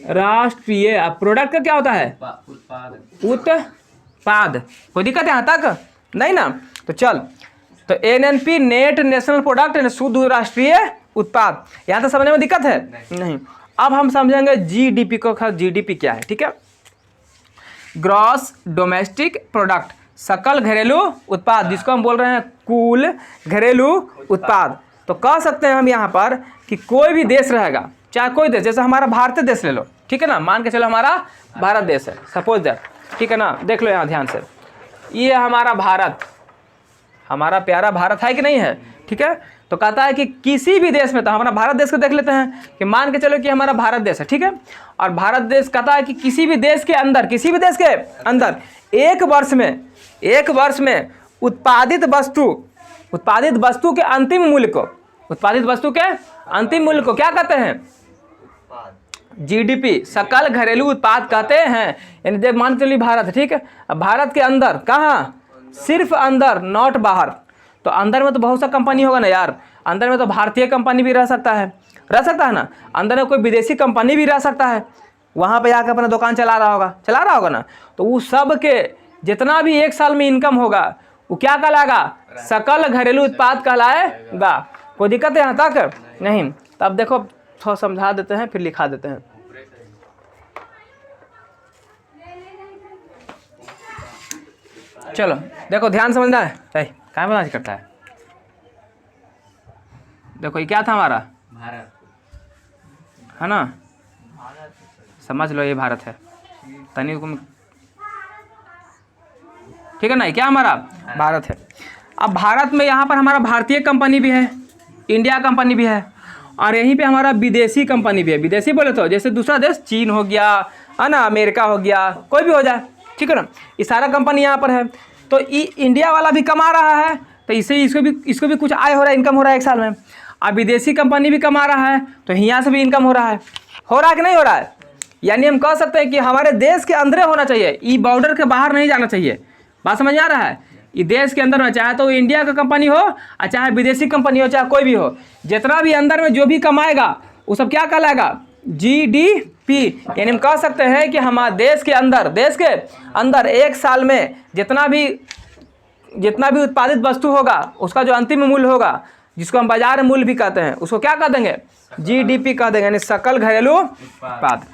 राष्ट्रीय। प्रोडक्ट का क्या होता है? उत्पाद। कोई दिक्कत है यहाँ तक? नहीं ना? तो चल, तो NNP नेट नेशनल प्रोडक्ट, शुद्ध राष्ट्रीय उत्पाद। यहाँ तक समझने में दिक्कत है? नहीं। अब हम समझेंगे GDP को। GDP क्या है, ठीक है? ग्रॉस डोमेस्टिक प्रोडक्ट, सकल घरेलू उत्पाद, जिसको हम बोल रहे हैं कुल घरेलू उत्पाद। तो कह सकते हैं हम यहाँ पर कि कोई भी देश रहेगा, चाहे कोई देश, जैसे हमारा भारत देश ले लो, ठीक है ना? मान के चलो हमारा भारत देश है, सपोज दैट, ठीक है ना? देख लो यहाँ ध्यान से, ये हमारा भारत, हमारा प्यारा भारत है कि नहीं है, ठीक है? तो कहता है कि किसी भी देश में, तो हमारा भारत देश को देख लेते हैं कि मान के चलो कि हमारा भारत देश है, ठीक है? और भारत देश कहता है कि किसी भी देश के अंदर, किसी भी देश के अंदर एक वर्ष में उत्पादित वस्तु के अंतिम मूल्य को, उत्पादित वस्तु के अंतिम मूल्य को क्या कहते हैं? GDP, सकल घरेलू उत्पाद कहते हैं। यानी देख, मान चलिए भारत, ठीक है? अब भारत के अंदर, कहाँ? सिर्फ अंदर, नॉट बाहर। तो अंदर में तो बहुत सा कंपनी होगा ना यार, अंदर में तो भारतीय कंपनी भी रह सकता है ना? अंदर में कोई विदेशी कंपनी भी रह सकता है, वहाँ पे जाकर अपना दुकान चला रहा होगा ना? तो वो सब के जितना भी एक साल में इनकम होगा वो क्या कहलाएगा? सकल घरेलू उत्पाद कहलाएगा। कोई दिक्कत है यहाँ तक? नहीं। तब देखो थोड़ा समझा देते हैं, फिर लिखा देते हैं। चलो देखो, ध्यान समझना है, सही क्या बना करता है? देखो ये क्या था हमारा?
भारत,
है ना? समझ लो ये भारत है, तनी तुम, ठीक है ना? क्या हमारा भारत है। अब भारत में यहाँ पर हमारा भारतीय कंपनी भी है, इंडिया कंपनी भी है, और यहीं पे हमारा विदेशी कंपनी भी है। विदेशी बोले तो जैसे दूसरा देश, चीन हो गया, है ना? अमेरिका हो गया, कोई भी हो जाए, ठीक है ना? ये सारा कंपनी यहाँ पर है। तो इंडिया वाला भी कमा रहा है, तो इसको भी कुछ आय हो रहा है, इनकम हो रहा है एक साल में। अब विदेशी कंपनी भी कमा रहा है, तो यहाँ से भी इनकम हो रहा है कि नहीं हो रहा है? यानी हम कह सकते हैं कि हमारे देश के अंदर होना चाहिए, ई बॉर्डर के बाहर नहीं जाना चाहिए। बात समझ आ रहा है? ये देश के अंदर में, चाहे तो इंडिया का कंपनी हो और चाहे विदेशी कंपनी हो, चाहे कोई भी हो, जितना भी अंदर में जो भी कमाएगा वो सब क्या कहलाएगा? GDP। यानी हम कह सकते हैं कि हमारे देश के अंदर एक साल में जितना भी उत्पादित वस्तु होगा, उसका जो अंतिम मूल्य होगा, जिसको हम बाजार मूल्य भी कहते हैं, उसको क्या कह देंगे? GDP कह देंगे, यानी सकल घरेलू उत्पाद।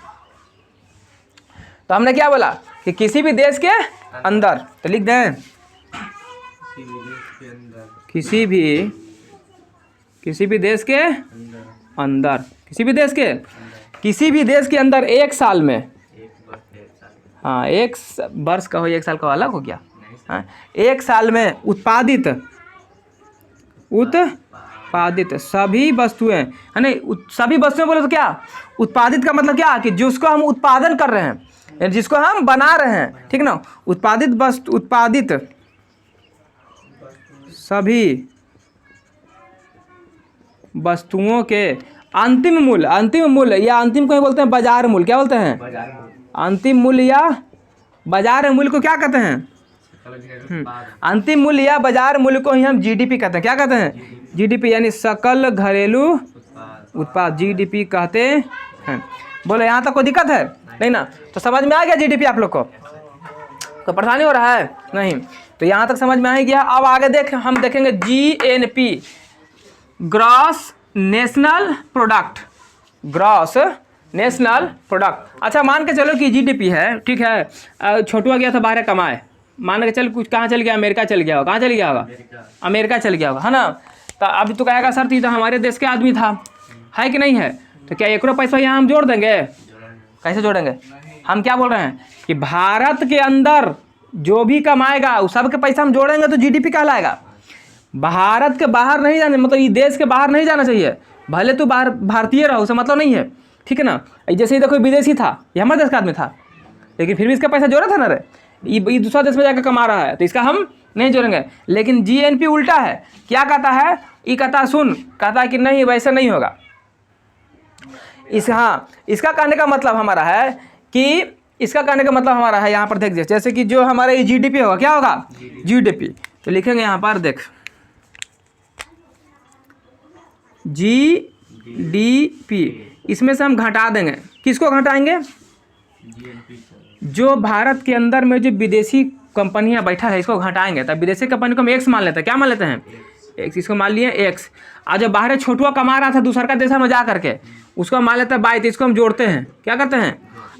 तो हमने क्या बोला कि किसी भी देश के अंदर, तो लिख दें किसी भी देश के अंदर, किसी भी देश के अंदर एक साल में, हाँ एक वर्ष का हो, एक साल का अलग हो गया, हाँ एक साल में उत्पादित सभी वस्तुएं, है ना। सभी वस्तुएं बोले तो क्या, उत्पादित का मतलब क्या कि जिसको हम उत्पादन कर रहे हैं, यानी जिसको हम बना रहे हैं, ठीक ना। उत्पादित सभी वस्तुओं के अंतिम मूल्य या अंतिम को ही बोलते हैं बाजार मूल्य, क्या बोलते हैं, अंतिम मूल्य या बाजार मूल्य को क्या कहते हैं, अंतिम मूल्य या बाजार मूल्य को ही हम जीडीपी कहते हैं। क्या कहते हैं, जीडीपी, यानी सकल घरेलू उत्पाद, जीडीपी कहते हैं। बोलो यहाँ तक कोई दिक्कत है नहीं ना, तो समझ में आ गया जीडीपी आप लोग को, तो परेशानी हो रहा है नहीं, तो यहाँ तक समझ में आ ही गया। अब आगे हम देखेंगे जीएनपी, ग्रॉस नेशनल प्रोडक्ट। अच्छा मान के चलो कि जीडीपी है, ठीक है, छोटुआ गया था बाहर कमाए, मान के चल कुछ कहाँ चल गया, अमेरिका चल गया होगा, कहाँ चल गया होगा, अमेरिका चल गया होगा, है ना। तो अब तो कहेगा सर तो हमारे देश के आदमी था, है कि नहीं है, तो क्या एक पैसा यहाँ हम जोड़ देंगे, कैसे जोड़ेंगे। हम क्या बोल रहे हैं कि भारत के अंदर जो भी कमाएगा उस सब के पैसा हम जोड़ेंगे तो जीडीपी कहलाएगा। भारत के बाहर नहीं जाने, मतलब ये देश के बाहर नहीं जाना चाहिए, भले तो बाहर भारतीय रहो उसे मतलब नहीं है, ठीक है ना। जैसे ही देखो विदेशी था, ये हमारे देश का आदमी था, लेकिन फिर भी इसका पैसा जोड़ा था ना रे, ये दूसरा देश में जाकर कमा रहा है, तो इसका हम नहीं जोड़ेंगे। लेकिन जीएनपी उल्टा है, क्या कहता है, ये कहता है कि नहीं वैसे नहीं होगा। इसका कहने का मतलब हमारा है कि यहाँ पर देख, जैसे कि जो हमारा ये जीडीपी होगा, क्या होगा, जीडीपी, तो लिखेंगे यहाँ पर देख, जीडीपी, इसमें से हम घटा देंगे, किसको घटाएंगे, जो भारत के अंदर में जो विदेशी कंपनियां बैठा है इसको घटाएंगे। तब विदेशी कंपनी को हम एक्स मान लेते हैं, क्या मान लेते हैं, एक्स, इसको मान लिए एक्स। आज जो बाहर छोटुआ कमा रहा था दूसरा का देश में जा करके, उसको मान लेते हैं बाई, तो इसको हम जोड़ते हैं, क्या करते हैं।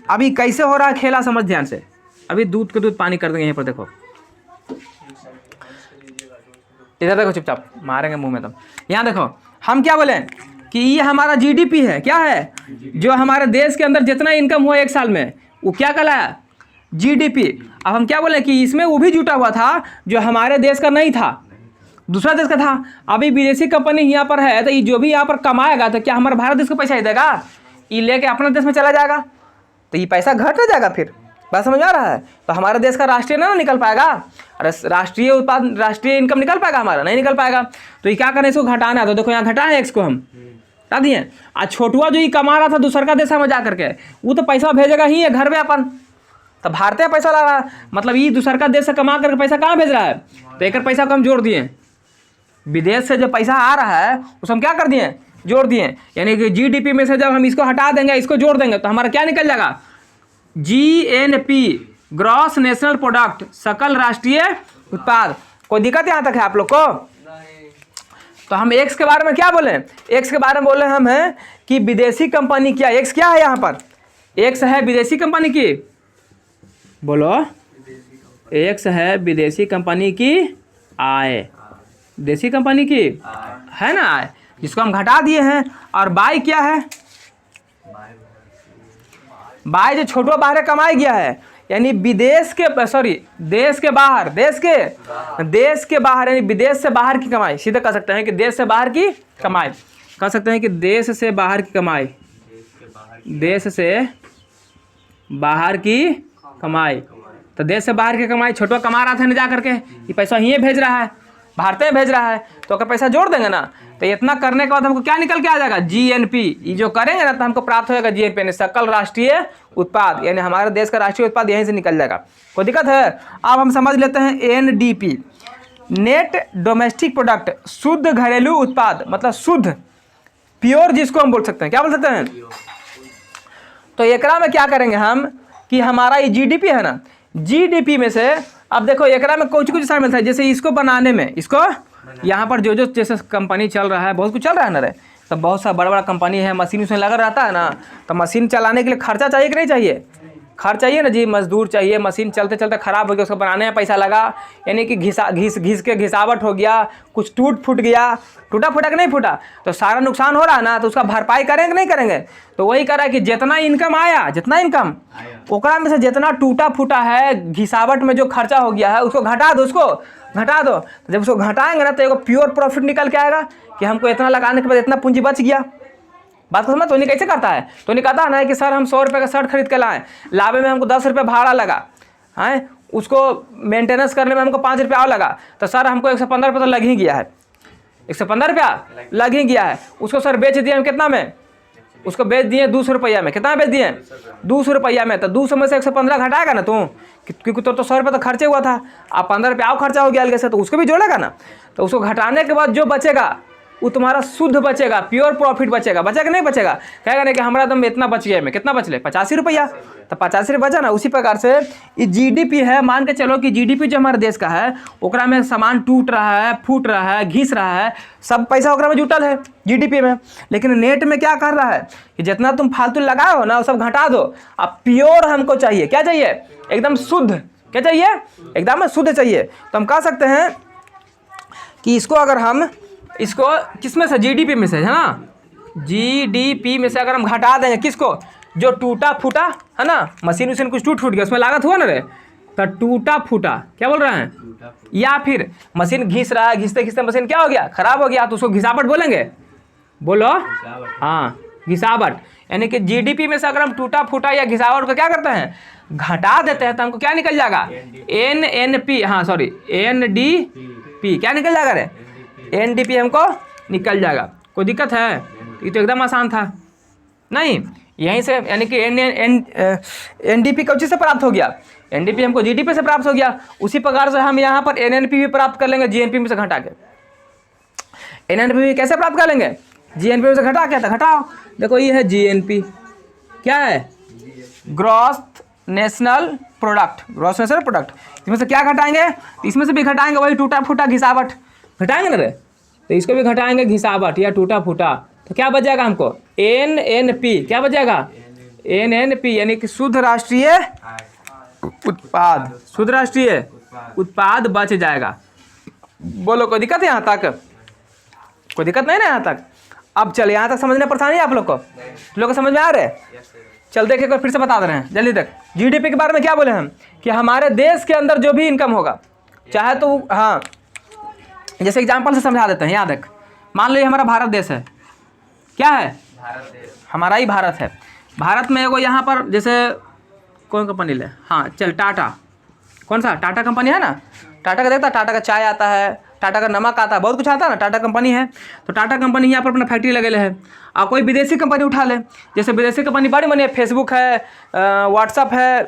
अभी कैसे हो रहा है खेला, समझ ध्यान से, अभी दूध के दूध पानी कर देंगे, यहीं पर देखो, इधर देखो, चुपचाप मारेंगे मुंह में तुम। यहाँ देखो हम क्या बोले कि ये हमारा जीडीपी है, क्या है, जो हमारे देश के अंदर जितना इनकम हुआ एक साल में वो क्या कहलाया, जीडीपी। अब हम क्या बोले कि इसमें वो भी जुटा हुआ था जो हमारे देश का नहीं था, दूसरा देश का था। अभी विदेशी कंपनी यहाँ पर है, तो ये जो भी यहाँ पर कमाएगा तो क्या हमारे भारत देश को पैसा ही देगा, ये लेके अपने देश में चला जाएगा, तो ये पैसा घट हो जाएगा। फिर बात समझ आ रहा है, तो हमारे देश का राष्ट्रीय ना निकल पाएगा, अरे राष्ट्रीय उत्पादन, राष्ट्रीय इनकम निकल पाएगा, हमारा नहीं निकल पाएगा। तो ये क्या करें, इसको घटाना है, तो देखो यहाँ घटाए एक्स को हम हटा दिए। आज छोटुआ जो ये कमा रहा था दूसर का देश में जा करके, वो तो पैसा भेजेगा ही है घर में अपन, तो भारतीय पैसा ला रहा है, मतलब ये दूसर का देश से कमा करके पैसा कहाँ भेज रहा है, तो एक पैसा को हम जोड़ दिए, विदेश से जो पैसा आ रहा है उसको हम क्या कर दिए, जोड़ दिए। यानी कि जीडीपी में से जब हम इसको हटा देंगे, इसको जोड़ देंगे, तो हमारा क्या निकल जाएगा, जीएनपी, ग्रॉस नेशनल प्रोडक्ट, सकल राष्ट्रीय उत्पाद। कोई दिक्कत यहाँ तक है आप लोग को। तो हम एक्स के बारे में क्या बोले, एक्स के बारे में बोले हम हैं कि विदेशी कंपनी, क्या एक्स क्या है, यहाँ पर एक्स है विदेशी कंपनी की, बोलो, एक्स है विदेशी कंपनी की आय, विदेशी कंपनी की है ना आय, जिसको हम घटा दिए हैं। और बाई क्या है, बाई जो छोटो बाहर कमाई गया है, यानी विदेश के, सॉरी देश के बाहर, देश के बाहर, यानी विदेश से बाहर की कमाई, सीधे कह सकते हैं कि देश से बाहर की कमाई, कह सकते हैं कि देश से बाहर की कमाई, देश से बाहर की कमाई। तो देश से बाहर की कमाई छोटो कमा रहा था ना जा करके, ये पैसा यहीं भेज रहा है, भारत में भेज रहा है, तो अगर पैसा जोड़ देंगे ना, तो इतना करने के बाद हमको क्या निकल के आ जाएगा, जीएनपी। ये जो करेंगे ना तो हमको प्राप्त होगा जीएनपी, यानी सकल राष्ट्रीय उत्पाद, यानी हमारे देश का राष्ट्रीय उत्पाद यहीं से निकल जाएगा। कोई दिक्कत है। अब हम समझ लेते हैं एनडीपी, नेट डोमेस्टिक प्रोडक्ट, शुद्ध घरेलू उत्पाद, मतलब शुद्ध, प्योर, जिसको हम बोल सकते हैं, क्या बोल सकते हैं। तो एकरा में क्या करेंगे हम कि हमारा ये जीडीपी है ना, जीडीपी में से अब देखो एकरा में कुछ कुछ शामिल है, जैसे इसको बनाने में, इसको यहाँ पर जो जैसे कंपनी चल रहा है, बहुत कुछ चल रहा है ना रे, तो बहुत सा बड़ा बड़ा कंपनी है, मशीन उसमें लगा रहता है ना, तो मशीन चलाने के लिए खर्चा चाहिए कि नहीं चाहिए, खर्च चाहिए ना जी, मजदूर चाहिए, मशीन चलते चलते ख़राब हो गया, उसको बनाने में पैसा लगा, यानी कि घिस के घिसावट हो गया, कुछ टूट फूट गया, टूटा फूटा कि नहीं फूटा, तो सारा नुकसान हो रहा है ना, तो उसका भरपाई करेंगे नहीं करेंगे। तो वही करा कि जितना इनकम आया, जितना इनकम ओकरा में से जितना टूटा फूटा है, घिसावट में जो खर्चा हो गया है, उसको घटा दो, उसको घटा दो। तो जब उसको घटाएंगे ना तो एक प्योर प्रॉफिट निकल के आएगा कि हमको इतना लगाने के बाद इतना पूंजी बच गया। बात को समझ। तो नहीं कैसे करता है, तो नहीं कहता ना कि सर हम 100 रुपये का शर्ट खरीद के लाएँ, लावे में हमको 10 रुपये भाड़ा लगा है, उसको मेंटेनेंस करने में हमको 5 रुपया और लगा, तो सर हमको 115 रुपये तो लग ही गया है, 115 रुपया लग ही गया है। उसको सर बेच दिए हम कितना में, उसको बेच दिए 200 रुपया में। कितना बेच दिए, 200 रुपया में। तो 200 में से 115 घटाएगा ना तू, क्योंकि तो 100 रुपये तो खर्चे हुआ था, अब 15 रुपया और खर्चा हो गया अलग से, तो उसको भी जोड़ेगा ना। तो उसको घटाने के बाद जो बचेगा वो तुम्हारा शुद्ध बचेगा, प्योर प्रॉफिट बचेगा। बचेगा नहीं बचेगा, कहेगा नहीं कि हमारा दम इतना बच गया, में कितना बच ले, 85 रुपया, तो 85 रुपये बचा ना। उसी प्रकार से ये जीडीपी है, मान के चलो कि जीडीपी जो हमारे देश का है, ओकरा में सामान टूट रहा है, फूट रहा है, घिस रहा है, सब पैसा ओकरा में जुटल है जीडीपी में। लेकिन नेट में क्या कर रहा है कि जितना तुम फालतू लगाओ हो ना वो सब घटा दो। अब प्योर हमको चाहिए, क्या चाहिए, एकदम शुद्ध, क्या चाहिए, एकदम शुद्ध चाहिए। तो हम कह सकते हैं कि इसको अगर हम इसको किस में से, जीडीपी में से, है ना, जीडीपी में से अगर हम घटा देंगे किसको, जो टूटा फूटा है ना, मशीन वशीन कुछ टूट फूट गया, उसमें लागत हुआ ना रे, तो टूटा फूटा क्या बोल रहे हैं, या फिर मशीन घिस रहा है, घिसते घिसते मशीन क्या हो गया, खराब हो गया, तो उसको घिसावट बोलेंगे, बोलो, हाँ घिसावट। यानी कि जीडीपी में से अगर हम टूटा फूटा या घिसावट को क्या करते हैं, घटा देते हैं, तो हमको क्या निकल जाएगा, एनएनपी, हाँ सॉरी एनडीपी, क्या निकल जाएगा रे, एनडीपी हमको निकल जाएगा। कोई दिक्कत है, ये तो एकदम आसान था नहीं, यहीं से, यानी कि एनडीपी कौन चीज़ से प्राप्त हो गया, एनडीपी हमको जीडीपी से प्राप्त हो गया। उसी प्रकार से हम यहाँ पर एनएनपी भी प्राप्त कर लेंगे जीएनपी में से घटा के। एनएनपी कैसे प्राप्त कर लेंगे, जीएनपी में से घटा के, तो घटाओ, देखो ये है जीएनपी, क्या है, gross national product, gross national product. इसमें से क्या घटाएंगे, इसमें से भी घटाएंगे वही टूटा फूटा घिसावट, घटाएंगे ना रे, तो इसको भी घटाएंगे घिसावट या टूटा फूटा, तो क्या बच जाएगा हमको, एनएनपी, क्या बच जाएगा, एनएनपी, यानी कि शुद्ध राष्ट्रीय उत्पाद, शुद्ध राष्ट्रीय उत्पाद बच जाएगा। बोलो कोई दिक्कत है यहाँ तक, कोई दिक्कत नहीं ना यहाँ तक। अब चलिए यहाँ तक समझने परेशानी है आप लोग को समझ में आ रहे हैं। चल देखिए एक बार फिर से बता दे रहे हैं जल्दी तक। जीडीपी के बारे में क्या बोले हम कि हमारे देश के अंदर जो भी इनकम होगा, चाहे तो हाँ, जैसे एग्जाम्पल से समझा देते हैं, याद रख, मान लो हमारा भारत देश है, क्या है, भारत देश, हमारा ही भारत है। भारत में एगो यहाँ पर जैसे कौन कंपनी ले, हाँ चल टाटा, कौन सा टाटा कंपनी है ना, टाटा का देखता, टाटा का चाय आता है, टाटा का नमक आता है, बहुत कुछ आता है ना, टाटा कंपनी है। तो टाटा कंपनी यहाँ पर अपना फैक्ट्री लगे है। और कोई विदेशी कंपनी उठा ले, जैसे विदेशी कंपनी बड़ी बनी है, फेसबुक है, व्हाट्सअप है,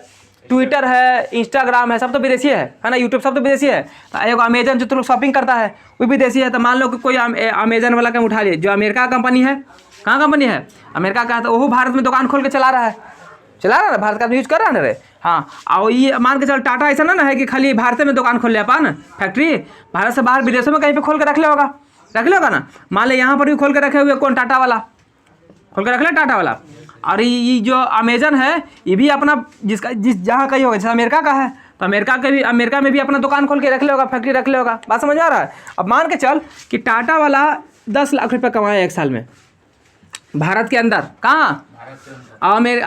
ट्विटर है, इंस्टाग्राम है, सब तो विदेशी है ना, यूट्यूब सब तो विदेशी है। तो एक अमेजन जो तुम लोग शॉपिंग करता है वो विदेशी है। तो मान लो कि कोई अमेजन वाला काम उठा लिए, जो अमेरिका कंपनी है, कहाँ कंपनी है, अमेरिका का है, तो वो भारत में दुकान खोल के चला रहा है ना, भारत का यूज कर रहा है ना रे, हाँ। और ये मान के चल टाटा ऐसा ना है कि खाली भारत में दुकान खोल ले अपन फैक्ट्री, भारत से बाहर विदेशों में कहीं पे खोल के रख ले होगा ना। मान ले यहाँ पर भी खोल के रखे हुए, कौन, टाटा वाला खोल के रख ले, टाटा वाला। और ये जो अमेजन है ये भी अपना जहाँ कहीं होगा, जैसे अमेरिका का है तो अमेरिका में भी अपना दुकान खोल के रख ले होगा, फैक्ट्री रख ले होगा। बात समझ आ रहा है। अब मान के चल कि टाटा वाला 10 लाख रुपये कमाया एक साल में भारत के अंदर, कहाँ, और मेरे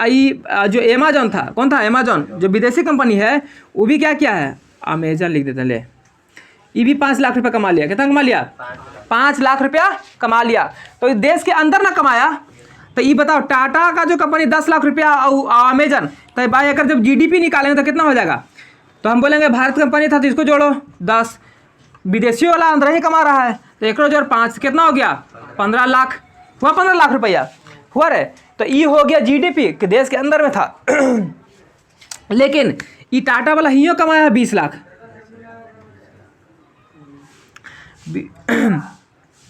जो अमेजन था, कौन था, अमेजन जो विदेशी कंपनी है, वो भी क्या किया है, अमेजन लिख देते ले, ये भी 5 लाख रुपये कमा लिया। कितना कमा लिया, 5 लाख रुपया कमा लिया। तो देश के अंदर ना कमाया, तो ये बताओ टाटा का जो कंपनी 10 लाख रुपया और अमेजन, तो भाई अगर जब जीडीपी निकालेंगे तो कितना हो जाएगा, तो हम बोलेंगे भारत कंपनी था तो इसको जोड़ो 10, विदेशी वाला अंदर ही कमा रहा है, तो 1 जोड़ 5 कितना हो गया, 15 लाख हुआ, 15 लाख रुपया हुआ रे। तो ये हो गया जीडीपी के देश के अंदर में था। लेकिन ये टाटा वाला ही कमाया 20 लाख,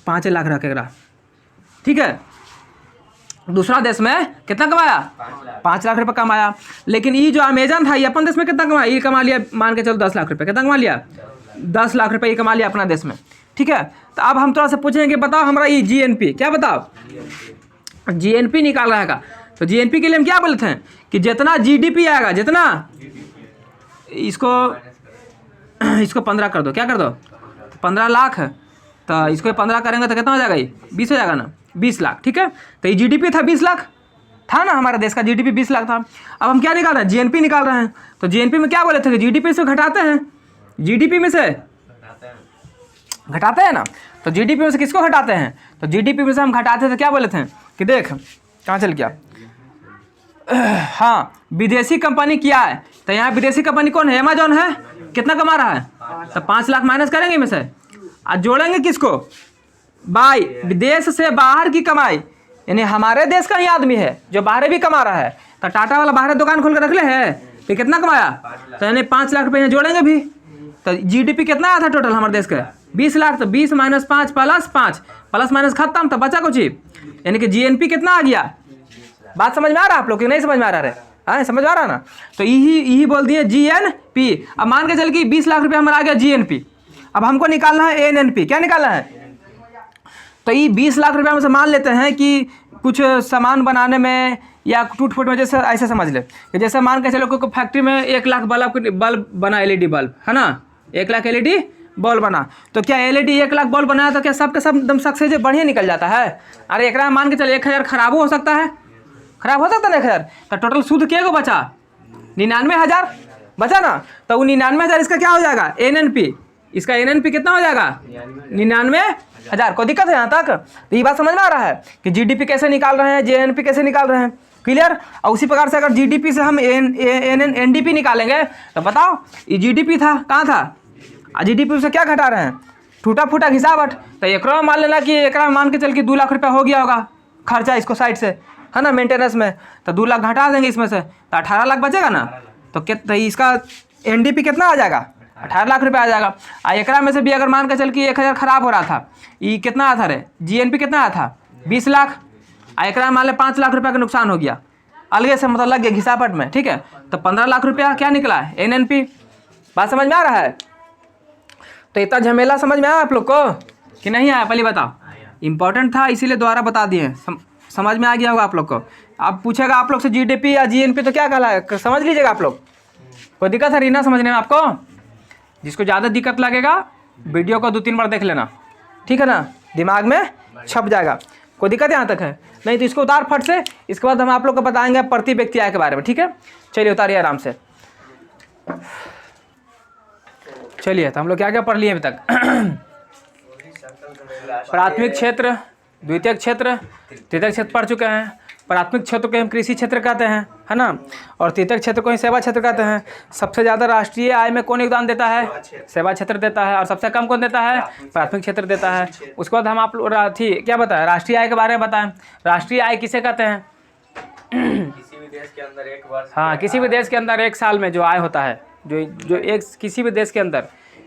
5 लाख रखेगा, ठीक है। दूसरा देश में कितना कमाया, 5 लाख रुपये कमाया। लेकिन ये जो अमेजन था ये अपन देश में कितना कमाया, ये कमा लिया मान के चलो 10 लाख रुपये, कितना कमा लिया, 10 लाख रुपये ये कमा लिया अपना देश में, ठीक है। तो अब हम थोड़ा सा पूछेंगे, बताओ हमारा ये जीएनपी, क्या बताओ, जीएनपी निकाल रहेगा। तो जीएनपी के लिए हम क्या बोले थे कि जितना जीडीपी आएगा, जितना इसको 15 कर दो, क्या कर दो, 15 लाख, तो इसको 15 करेंगे तो कितना हो जाएगा, ये 20 हो जाएगा ना, 20 लाख, ठीक है। तो ये जीडीपी था 20 लाख था ना, हमारे देश का जीडीपी 20 लाख था। अब हम क्या निकाल रहे हैं, जीएनपी निकाल रहे हैं। तो जीएनपी में क्या बोले थे कि जीडीपी से घटाते हैं, जीडीपी में से घटाते हैं ना, तो जीडीपी में से किसको घटाते हैं, तो जीडीपी में से हम घटाते थे, क्या बोले थे कि देख कहाँ चल गया, हाँ विदेशी कंपनी क्या है, तो यहाँ विदेशी कंपनी कौन है, अमेजॉन है, कितना कमा रहा है, तो 5 लाख माइनस करेंगे में से, आज जोड़ेंगे किसको, भाई विदेश से बाहर की कमाई, यानी हमारे देश का ही आदमी है जो बाहर भी कमा रहा है। तो टाटा वाला बाहर दुकान खोल कर रख ले है, तो कितना कमाया, तो यानी 5 लाख रुपये जोड़ेंगे भी। तो जीडीपी कितना आया था टोटल हमारे देश का, 20 लाख, तो 20 माइनस 5 प्लस 5 प्लस माइनस खत्म, तो बचा कुछ ही, यानी कि जीएनपी कितना आ गया। बात समझ में आ रहा है आप लोग कि नहीं समझ में आ रहा है, हाँ समझ में आ रहा ना। तो यही बोल दिए जीएनपी। अब मान के चल कि 20 लाख रुपये हमारा आ गया जीएनपी। अब हमको निकालना है एनएनपी, क्या निकालना है, तो ये 20 लाख रुपये में से मान लेते हैं कि कुछ सामान बनाने में या टूट फूट में, जैसे ऐसे समझ ले कि जैसे मान के चलो कोई फैक्ट्री में 1 लाख बल्ब बना, एलईडी बल्ब है ना, 1 लाख एलईडी बल्ब बना, तो क्या एलईडी 1 लाख बल्ब बनाया तो क्या सबके सब एकदम सक्सेस बढ़िया निकल जाता है। अरे एक मान के चलो 1000 खराब हो सकता है, खराब हो सकता है ना 1000, तो टोटल शुद्ध क्या को बचा, 99,000 बचा ना। तो वो 99,000 इसका क्या हो जाएगा, एनएनपी, इसका एनएनपी कितना हो जाएगा, 99,000। कोई दिक्कत है यहाँ तक, तो ये बात समझ में आ रहा है कि जीडीपी कैसे निकाल रहे हैं, जेएनपी कैसे निकाल रहे हैं, क्लियर। और उसी प्रकार से अगर जीडीपी से हम एनडीपी निकालेंगे तो बताओ, ये जीडीपी था कहाँ था, जीडीपी से क्या घटा रहे हैं, टूटा फूटा घिसावट। तो एक मान लेना कि एक मान के चल के 2 लाख रुपया हो गया होगा खर्चा इसको साइड से, है ना, मेंटेनेंस में, तो 2 लाख घटा देंगे इसमें से, तो 18 लाख बचेगा ना। तो कितना इसका एनडीपी कितना आ जाएगा, 18 लाख रुपये आ जाएगा। एकरा में से भी अगर मान के चल कि 1000 खराब हो रहा था, ये कितना आया था रे, जीएनपी कितना आया था, 20 लाख। एकरा मान ले 5 लाख रुपये का नुकसान हो गया, अलगे से मतलब लग गया घिसापट में, ठीक है। तो 15 लाख रुपया क्या निकला, एनएनपी। बात समझ में आ रहा है। तो इतना झमेला समझ में आया आप लोग को कि नहीं आया, पहले बताओ। इंपॉर्टेंट था इसीलिए दोबारा बता दिए, समझ में आ गया होगा आप लोग को। अब पूछेगा आप लोग से जीडीपी या जीएनपी तो क्या कहला है, समझ लीजिएगा आप लोग। कोई दिक्कत है रीना समझने में आपको, जिसको ज़्यादा दिक्कत लगेगा वीडियो को 2-3 बार देख लेना, ठीक है ना, दिमाग में छप जाएगा। कोई दिक्कत यहाँ तक है नहीं, तो इसको उतार फट से, इसके बाद हम आप लोग को बताएंगे प्रति व्यक्ति आय के बारे में, ठीक है। चलिए उतारिए आराम से। चलिए तो हम लोग क्या क्या पढ़ लिए अभी तक। प्राथमिक क्षेत्र, द्वितीयक क्षेत्र, तृतीयक क्षेत्र पढ़ चुके हैं। प्राथमिक क्षेत्र को हम कृषि क्षेत्र कहते हैं, है ना, और तृतीयक क्षेत्र को ही सेवा क्षेत्र कहते हैं। सबसे ज़्यादा राष्ट्रीय आय में कौन योगदान देता है, सेवा क्षेत्र देता है, और सबसे कम कौन देता है, प्राथमिक क्षेत्र देता है। उसके बाद हम आप लोग क्या बताएं, राष्ट्रीय आय के बारे में बताएं। राष्ट्रीय आय किसे कहते हैं,
किसी भी देश के अंदर एक वर्ष,
हाँ किसी भी देश के अंदर एक साल में जो आय होता है, जो एक किसी भी देश के अंदर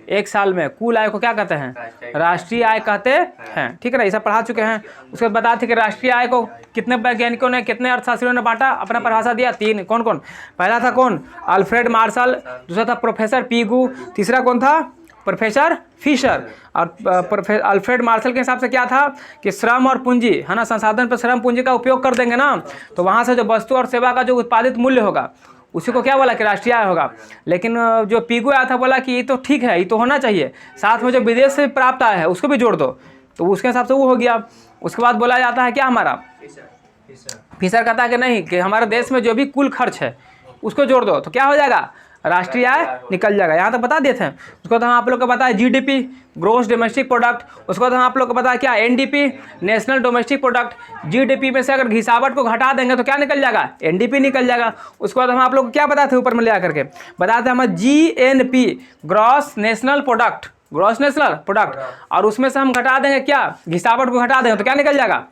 एक साल में कुल आय को क्या कहते हैं, राष्ट्रीय आय कहते हैं, ठीक है ना। ये सब पढ़ा चुके हैं। उसके बाद बता थे कि राष्ट्रीय आय को कितने वैज्ञानिकों ने, कितने अर्थशास्त्रियों ने बांटा, अपना परिभाषा दिया 3। कौन कौन, पहला था कौन, अल्फ्रेड मार्शल, दूसरा था प्रोफेसर पीगू, तीसरा कौन था, प्रोफेसर फिशर। और अल्फ्रेड मार्शल के हिसाब से क्या था कि श्रम और पूंजी, है ना, संसाधन पर श्रम पूंजी का उपयोग कर देंगे ना, तो वहाँ से जो वस्तु और सेवा का जो उत्पादित मूल्य होगा उसी को क्या बोला कि राष्ट्रीय आय होगा। लेकिन जो पीगू आया था बोला कि ये तो ठीक है, ये तो होना चाहिए, साथ में जो विदेश से प्राप्त आय है उसको भी जोड़ दो, तो उसके हिसाब से वो हो गया। उसके बाद बोला जाता है क्या हमारा, फिशर कहता है कि नहीं, कि हमारे देश में जो भी कुल खर्च है उसको जोड़ दो, तो क्या हो जाएगा, राष्ट्रीय आय निकल जाएगा। यहाँ तो बता देते हैं। उसके बाद हम आप लोग को बताया जीडीपी, ग्रोस डोमेस्टिक प्रोडक्ट। उसके बाद हम आप लोग को बताया क्या, NDP, national domestic product. GDP में से अगर घिसावट को घटा देंगे तो क्या निकल जाएगा, एनडीपी निकल जाएगा। उसके बाद हम आप लोग को क्या बताते हैं ऊपर में ले आकर के, बताते हैं हम GNP, gross national product, gross national product, और उसमें से हम घटा देंगे क्या, घिसावट को घटा देंगे तो क्या निकल जाएगा,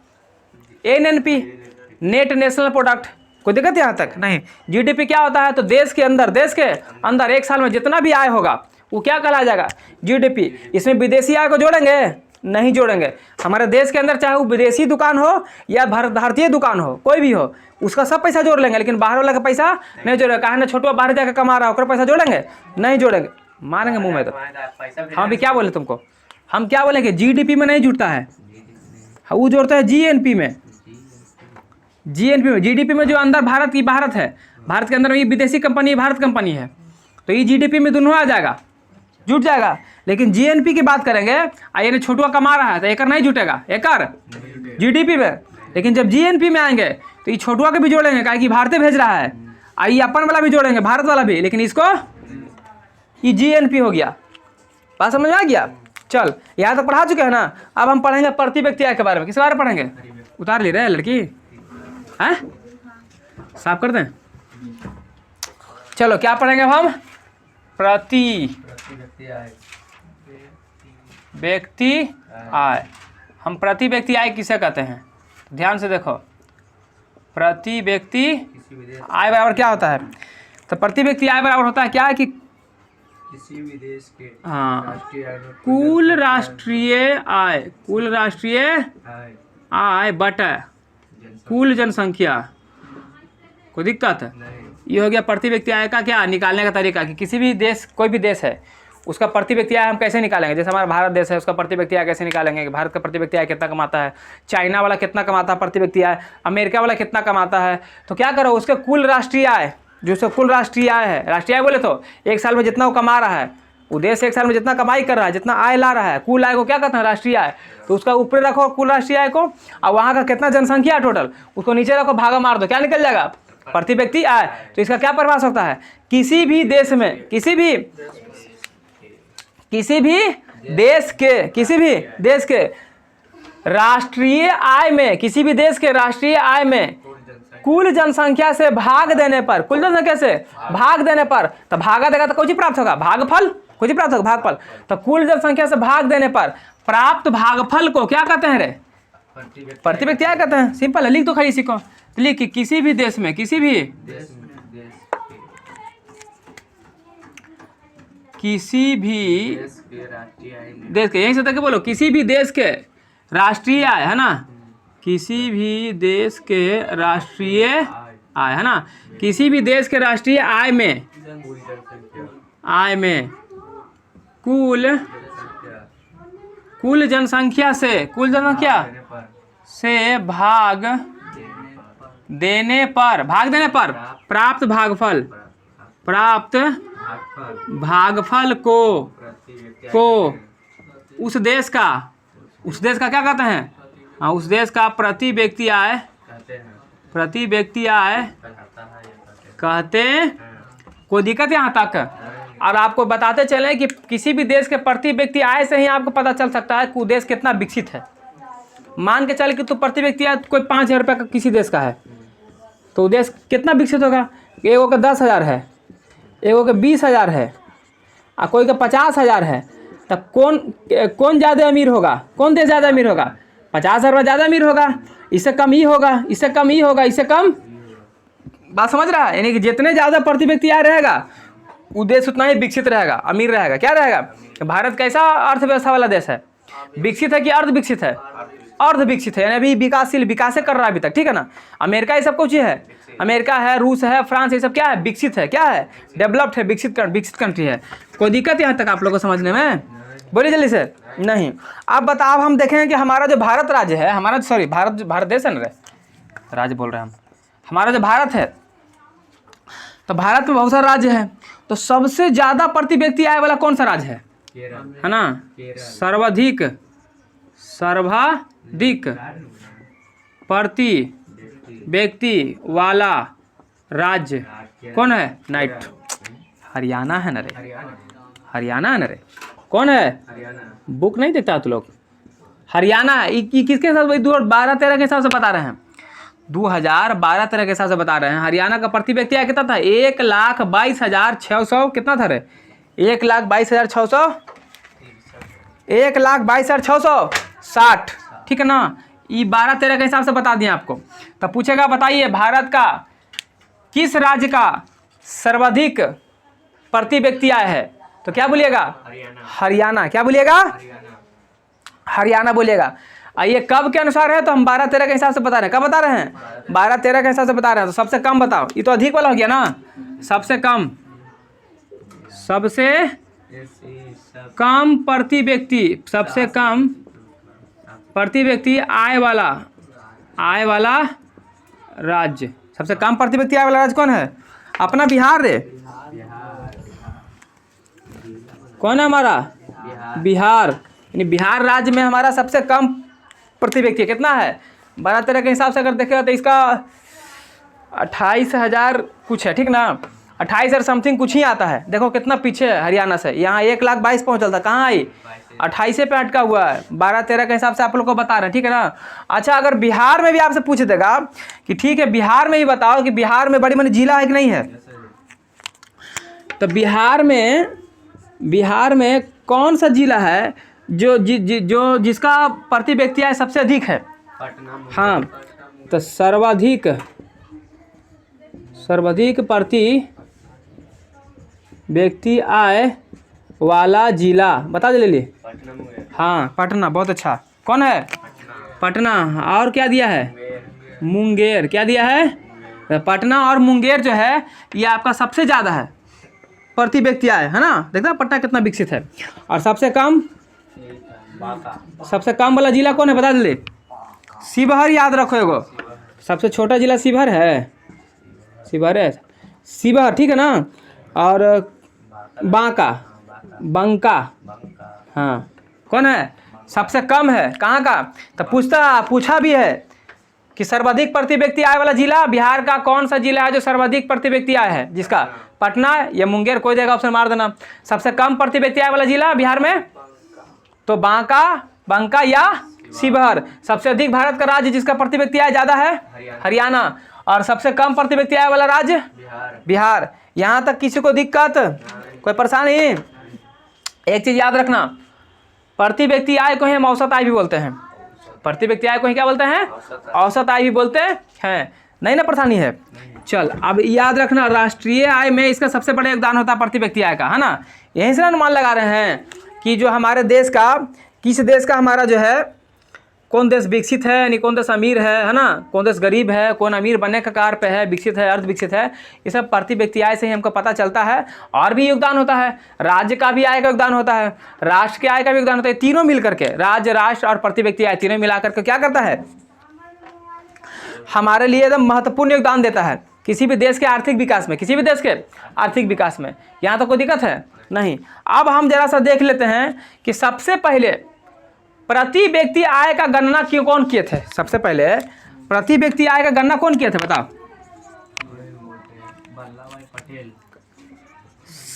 एनएनपी, नेट नेशनल प्रोडक्ट। कोई दिक्कत यहाँ तक नहीं। जीडीपी क्या होता है, तो देश के अंदर एक साल में जितना भी आय होगा वो क्या कहला जाएगा, जीडीपी। इसमें विदेशी आय को जोड़ेंगे, नहीं जोड़ेंगे। हमारे देश के अंदर चाहे वो विदेशी दुकान हो या भारतीय दुकान हो, कोई भी हो, उसका सब पैसा जोड़ लेंगे, लेकिन बाहर वाला का पैसा नहीं जोड़ेंगे। कहा ना छोटू बाहर जाकर कमा रहा है, पैसा जोड़ेंगे, नहीं जोड़ेंगे, मारेंगे मुंह में। तो हम अभी क्या बोले तुमको, हम क्या बोलेंगे, जीडीपी में नहीं जुड़ता है, वो जोड़ता है जीएनपी में। जीएनपी में, जीडीपी में जो अंदर भारत है, भारत के अंदर ये विदेशी कंपनी है, भारत कंपनी है, तो ये जीडीपी में दोनों आ जाएगा, जुट जाएगा। लेकिन जीएनपी की बात करेंगे, ये छोटुआ कमा रहा है तो एक नहीं जुटेगा, एक जीडीपी में। लेकिन जब जीएनपी में आएंगे तो ये छोटुआ के भी जोड़ेंगे, क्या कि भारत भेज रहा है, ये अपन वाला भी जोड़ेंगे, भारत वाला भी, लेकिन इसको ये जीएनपी हो गया। बात समझ में आ गया? चल यहाँ तक पढ़ा चुके हैं ना। अब हम पढ़ेंगे प्रति व्यक्ति आय के बारे में। किस बारे में पढ़ेंगे? उतार ले रहे हैं लड़की, हैं साफ कर दें। चलो क्या पढ़ेंगे अब हम? प्रति व्यक्ति आय। हम प्रति व्यक्ति आय किसे कहते हैं? ध्यान से देखो, प्रति व्यक्ति आय बराबर क्या होता है? तो प्रति व्यक्ति आय बराबर होता है क्या है कि
किसी भी देश के
हाँ
राष्ट्रीय आय में
कुल राष्ट्रीय आय, कुल राष्ट्रीय
आय
आय बटा कुल जनसंख्या। कोई दिक्कत है?
नहीं।
ये हो गया प्रति व्यक्ति आय का क्या निकालने का तरीका कि किसी भी देश, कोई भी देश है उसका प्रति व्यक्ति आय हम कैसे निकालेंगे। जैसे हमारा भारत देश है, उसका प्रति व्यक्ति आय कैसे निकालेंगे कि भारत का प्रति व्यक्ति आय कितना कमाता है, चाइना वाला कितना कमाता है प्रति व्यक्ति आय, अमेरिका वाला कितना कमाता है। तो क्या करो, उसके कुल राष्ट्रीय आय, जो उसका कुल राष्ट्रीय आय है, राष्ट्रीय आय बोले तो एक साल में जितना वो कमा रहा है, वो देश एक साल में जितना कमाई कर रहा है, जितना आय ला रहा है, कुल आय को क्या कहते हैं? राष्ट्रीय आय। तो उसका ऊपर रखो कुल राष्ट्रीय आय को, और वहाँ का कितना जनसंख्या है टोटल, उसको नीचे रखो, भागा मार दो, क्या निकल जाएगा? प्रति व्यक्ति आय। तो इसका क्या प्रभाव होता है? किसी भी देश में, किसी भी देश के राष्ट्रीय आय में, किसी भी देश के राष्ट्रीय आय में कुल जनसंख्या से भाग देने पर, कुल जनसंख्या से भाग देने पर, तो भागा देगा तो कुछ ही प्राप्त होगा, भागफल, कुछ ही प्राप्त होगा, भागफल। तो कुल जनसंख्या से भाग देने पर प्राप्त भागफल को क्या कहते हैं रे? प्रति व्यक्ति आय कहते हैं। सिंपल है, लिख दो खाली इसी को। लिख कि किसी भी देश में, किसी भी देश
के राष्ट्रीय आय में
देश के, यहीं से तक बोलो, किसी भी देश के राष्ट्रीय आय है ना, किसी भी देश के राष्ट्रीय आय है ना, किसी भी देश के राष्ट्रीय आय में, आय में कुल जनसंख्या से, कुल जनसंख्या से भाग देने पर, भाग देने पर प्राप्त भागफल, प्राप्त भागफल को उस देश का क्या कहते हैं? हाँ, उस देश का प्रति व्यक्ति आय, प्रति व्यक्ति आय कहते। कोई दिक्कत यहाँ तक? और आपको बताते चले कि किसी भी देश के प्रति व्यक्ति आय से ही आपको पता चल सकता है कि वो देश कितना विकसित है। मान के चले कि तो प्रति व्यक्ति आय कोई 5,000 रुपये का किसी देश का है, तो वो देश कितना विकसित होगा? एगो का 10,000 है, एगो के 20,000 है, और कोई का 50,000 है। तो कौन ज़्यादा अमीर होगा? कौन देश ज़्यादा अमीर होगा? 50,000 रुपये ज़्यादा अमीर होगा, इससे कम ही होगा, इससे कम ही होगा, इससे कम। बात समझ रहा है? यानी कि जितने ज़्यादा प्रति व्यक्ति आय रहेगा वो देश उतना ही विकसित रहेगा, अमीर रहेगा। क्या रहेगा? भारत कैसा अर्थव्यवस्था वाला देश है? विकसित है कि अर्ध विकसित है? अर्ध विकसित है, यानी अभी विकासशील, विकास कर रहा है अभी तक, ठीक है ना। अमेरिका ये सब कुछ है, अमेरिका है, रूस है, फ्रांस, ये सब क्या है? विकसित है। क्या है? डेवलप्ड है, विकसित कंट्री है। कोई दिक्कत यहाँ तक आप लोगों को समझने में? बोलिए जल्दी से। नहीं। अब बताओ, हम देखेंगे कि हमारा जो भारत राज्य है, हमारा सॉरी भारत देश है ना, राज्य बोल रहे हैं हम, हमारा जो भारत है, तो भारत में बहुत सारे राज्य है। तो सबसे ज़्यादा प्रति व्यक्ति आय वाला कौन सा राज्य है ना? सर्वाधिक प्रति व्यक्ति वाला राज्य कौन है? नाइट हरियाणा है ना रे, हरियाणा है ना रे। कौन है? बुक नहीं देखता तू लोग? हरियाणा है। ये किसके हिसाब से? 2012-13 के हिसाब से बता रहे हैं, 2012-13 के हिसाब से बता रहे हैं। हरियाणा का प्रति व्यक्ति आय कितना था? 1,22,600 कितना था रे? 1,22,600, 1,22,660, ठीक है ना। ये 12-13 के हिसाब से बता दिए आपको। तब पूछेगा बताइए भारत का किस राज्य का सर्वाधिक प्रति व्यक्ति आय है? तो क्या बोलिएगा? हरियाणा। क्या बोलिएगा? हरियाणा बोलिएगा। ये कब के अनुसार है? तो हम 12-13 के हिसाब से बता रहे हैं। कब बता रहे हैं? 12-13 के हिसाब से बता रहे हैं। तो सबसे कम बताओ, ये तो अधिक वाला हो गया ना। सबसे कम प्रति व्यक्ति, सबसे कम प्रति व्यक्ति आय वाला राज्य, सबसे कम प्रति व्यक्ति आय वाला राज्य कौन है? अपना बिहार रे। कौन है हमारा? बिहार। यानी बिहार राज्य में हमारा सबसे कम प्रति व्यक्ति है। कितना है? 12-13 के हिसाब से अगर देखेगा तो इसका 28,000 कुछ है, ठीक ना? 28,000 समथिंग कुछ ही आता है। देखो कितना पीछे है हरियाणा से। यहाँ 1,22,000 पहुँचल था, कहाँ आई? 28 पे अटका हुआ है। 12-13 के हिसाब से आप लोग को बता रहे हैं, ठीक है ना? अच्छा, अगर बिहार में भी आपसे पूछ देगा कि ठीक है बिहार में ही बताओ कि बिहार में बड़ी बड़ी जिला है कि नहीं है, तो बिहार में कौन सा जिला है जो जिसका प्रति व्यक्ति आय सबसे अधिक है? हाँ, तो सर्वाधिक प्रति व्यक्ति आय वाला जिला बता दे ले। हाँ, पटना। बहुत अच्छा। कौन है? पटना। और क्या दिया है? मुंगेर। क्या दिया है? पटना और मुंगेर जो है ये आपका सबसे ज़्यादा है प्रति व्यक्ति आय, है ना? देखना पटना कितना विकसित है। और सबसे कम वाला जिला कौन है बता दे ले। शिवहर याद रखो एगो। सबसे छोटा जिला शिवहर है। शिवहर, ठीक है ना? और बंका। हाँ, कौन है? सबसे कम है। कहाँ का? तो पूछा भी है कि सर्वाधिक प्रति व्यक्ति आय वाला जिला बिहार का कौन सा जिला है जो सर्वाधिक प्रति व्यक्ति आय है? जिसका पटना या मुंगेर, कोई देगा ऑप्शन मार देना। सबसे कम प्रति व्यक्ति आय वाला जिला बिहार में तो बंका या शिवहर। सबसे अधिक भारत का राज्य जिसका प्रति व्यक्ति आय ज़्यादा है हरियाणा। और सबसे कम प्रति व्यक्ति आय वाला राज्य बिहार। यहाँ तक किसी को दिक्कत, कोई परेशानी? एक चीज़ याद रखना, प्रति व्यक्ति आय को ही हम औसत आय भी बोलते हैं। प्रति व्यक्ति आय को ही क्या बोलते हैं? औसत आय भी बोलते हैं। नहीं ना परेशानी है? चल, अब याद रखना, राष्ट्रीय आय में इसका सबसे बड़ा योगदान होता है प्रति व्यक्ति आय का, है ना? यहीं से अनुमान लगा रहे हैं कि जो हमारे देश का, किस देश का हमारा जो है, कौन देश विकसित है, यानी कौन देश अमीर है ना? कौन देश गरीब है, कौन अमीर बनने का कार पे है, विकसित है, अर्ध विकसित है, ये सब प्रति व्यक्ति आय से ही हमको पता चलता है। और भी योगदान होता है, राज्य का भी आय का योगदान होता है, राष्ट्र के आय का भी योगदान होता है। तीनों मिल करके, राज्य, राष्ट्र और प्रति व्यक्ति आय तीनों मिला करके क्या करता है? हमारे लिए एकदम महत्वपूर्ण योगदान देता है किसी भी देश के आर्थिक विकास में, किसी भी देश के आर्थिक विकास में। यहाँ तो कोई दिक्कत है नहीं। अब हम जरा सा देख लेते हैं कि सबसे पहले प्रति व्यक्ति आय का गणना कौन किए थे? सबसे पहले प्रति व्यक्ति आय का गणना कौन किए थे बताओ?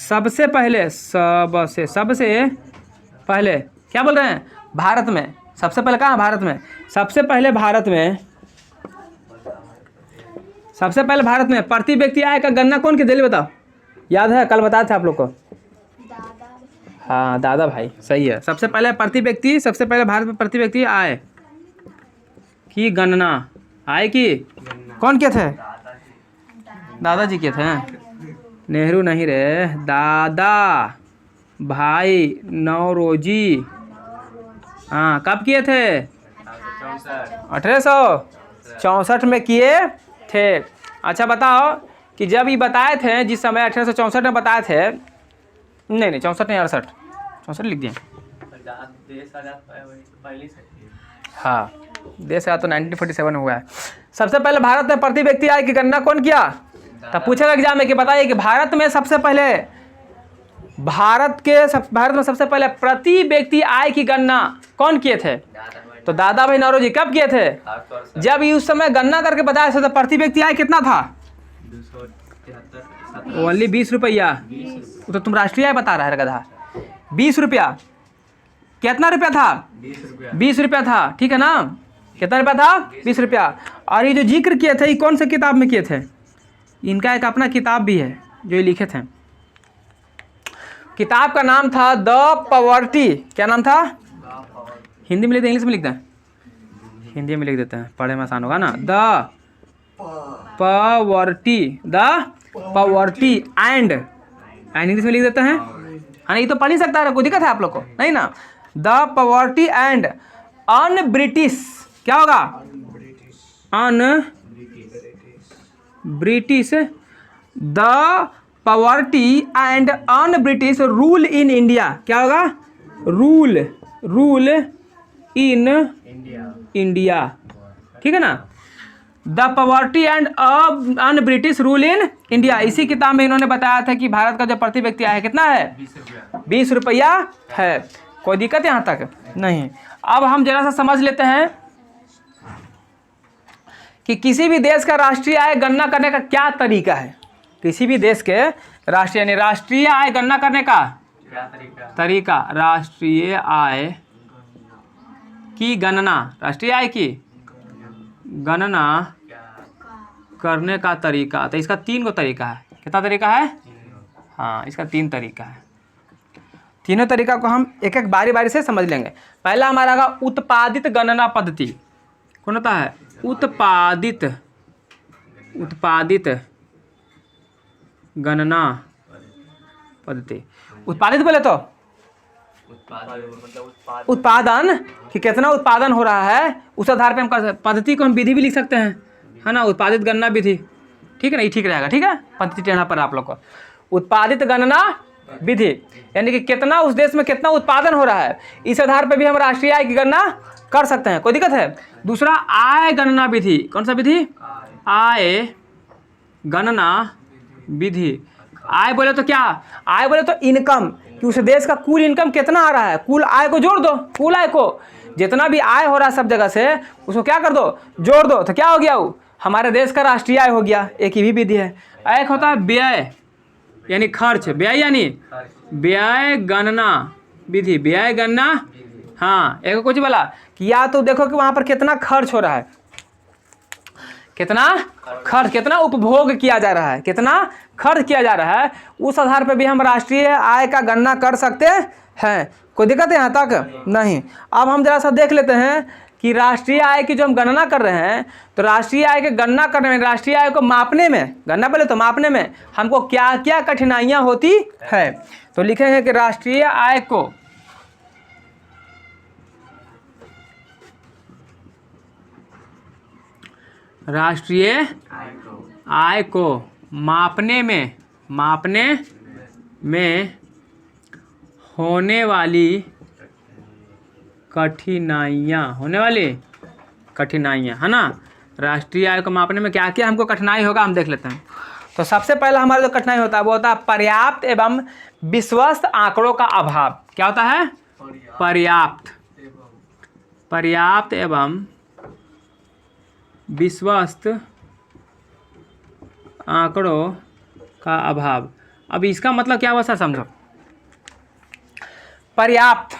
सबसे पहले क्या बोल रहे हैं? भारत में। सबसे पहले कहाँ? भारत में। सबसे पहले भारत में प्रति व्यक्ति आय का गणना कौन किए थे बताओ? याद है? कल बताया था आप लोग को। हाँ, दादा भाई, सही है। सबसे पहले भारत में प्रति व्यक्ति आय की गणना, आय की कौन किए थे? दादाजी किए थे। नेहरू नहीं रे, दादा भाई नौरोजी। हाँ, कब किए थे? 1864 में किए थे। अच्छा बताओ कि जब ये बताए थे, जिस समय 1864 में बताए थे, नहीं 64 नहीं, 68 लिख दिए। हाँ, देश आज़ाद तो 1947 हुआ है। सबसे पहले भारत में प्रति व्यक्ति आय की गणना कौन किया? तब पूछेगा एग्जाम में कि बताइए कि भारत में सबसे पहले प्रति व्यक्ति आय की गणना कौन किए थे? तो दादा भाई नौरोजी। कब किए थे? जब ये उस समय गणना करके बताया था तो प्रति व्यक्ति आय कितना था? ओनली 20 रुपया। तो तुम राष्ट्रीय आय बता रहा है गधा। 20 रुपया। कितना रुपया था? 20 रुपया था, ठीक है ना? कितना रुपया था? 20 रुपया। और ये जो जिक्र किए थे, ये कौन से किताब में किए थे? इनका एक अपना किताब भी है जो ये लिखे थे। किताब का नाम था द पॉवर्टी। क्या नाम था? हिंदी में लिखते हैं, इंग्लिश में लिखते हैं? हिंदी में लिख देते हैं, पढ़े में आसान होगा ना। द पॉवर्टी एंड इंग्लिश में लिख देते हैं। हाँ, ये तो पढ़ ही सकता है, कोई दिक्कत है आप लोग को? नहीं ना। The poverty and un British, क्या होगा? Un British, the poverty and un British rule in India. क्या होगा? रूल इन इंडिया, ठीक है ना? The poverty and un British rule in India. इसी किताब में इन्होंने बताया था कि भारत का जो प्रति व्यक्ति आय कितना है, 20 रुपया है। कोई दिक्कत यहाँ तक नहीं। अब हम जरा सा समझ लेते हैं कि किसी भी देश का राष्ट्रीय आय गणना करने का क्या तरीका है। किसी भी देश के राष्ट्रीय यानी राष्ट्रीय आय गणना करने का
क्या
तरीका, राष्ट्रीय आय की गणना, राष्ट्रीय आय की गणना करने का तरीका। तो इसका 3 गो तरीका है। कितना तरीका है? हाँ, इसका 3 तरीका है। तीनों तरीका को हम एक एक बारी बारी से समझ लेंगे। पहला हमारा होगा उत्पादित गणना पद्धति। कौन होता है? उत्पादित गणना पद्धति। उत्पादित बोले तो उत्पादन, कि कितना उत्पादन हो रहा है उस आधार पे हम कर, पद्धति को हम विधि भी लिख सकते हैं, है ना। उत्पादित गणना विधि, ठीक है ना, ये ठीक रहेगा। ठीक है, पद्धति टेढ़ा पर आप लोग को। उत्पादित गणना विधि यानी कि कितना उस देश में कितना उत्पादन हो रहा है, इस आधार पर भी हम राष्ट्रीय आय की गणना कर सकते हैं। कोई दिक्कत है? दूसरा आय गणना विधि। कौन सा विधि? आय गणना विधि। आय बोले तो क्या? आय बोले तो इनकम, कि उस देश का कुल इनकम कितना आ रहा है, कुल आय को जोड़ दो। कुल आय को, जितना भी आय हो रहा है सब जगह से, उसको क्या कर दो, जोड़ दो। तो क्या हो गया? वो हमारे देश का राष्ट्रीय आय हो गया। एक ही भी विधि है। एक होता है व्यय यानी खर्च, व्यय यानी व्यय गणना विधि, व्यय गणना। हाँ, एक कुछ बोला कि या तो देखो कि वहाँ पर कितना खर्च हो रहा है, कितना खर्च, कितना उपभोग किया जा रहा है, कितना खर्च किया जा रहा है, उस आधार पर भी हम राष्ट्रीय आय का गणना कर सकते हैं। कोई दिक्कत है यहाँ तक? नहीं। अब हम जरा सा देख लेते हैं कि राष्ट्रीय आय की जो हम गणना कर रहे हैं, तो राष्ट्रीय आय की गणना करने में, राष्ट्रीय आय को मापने में, गणना पहले तो मापने में हमको क्या क्या कठिनाइयाँ होती है। तो लिखेंगे कि राष्ट्रीय आय को आय को मापने में होने वाली कठिनाइयाँ, है ना। राष्ट्रीय आय को मापने में क्या क्या हमको कठिनाई होगा, हम देख लेते हैं। तो सबसे पहला हमारा जो कठिनाई होता है वो होता है पर्याप्त एवं विश्वस्त आंकड़ों का अभाव। क्या होता है? पर्याप्त एवं विश्वस्त आंकड़ों का अभाव। अब इसका मतलब क्या हुआ सर, समझो। पर्याप्त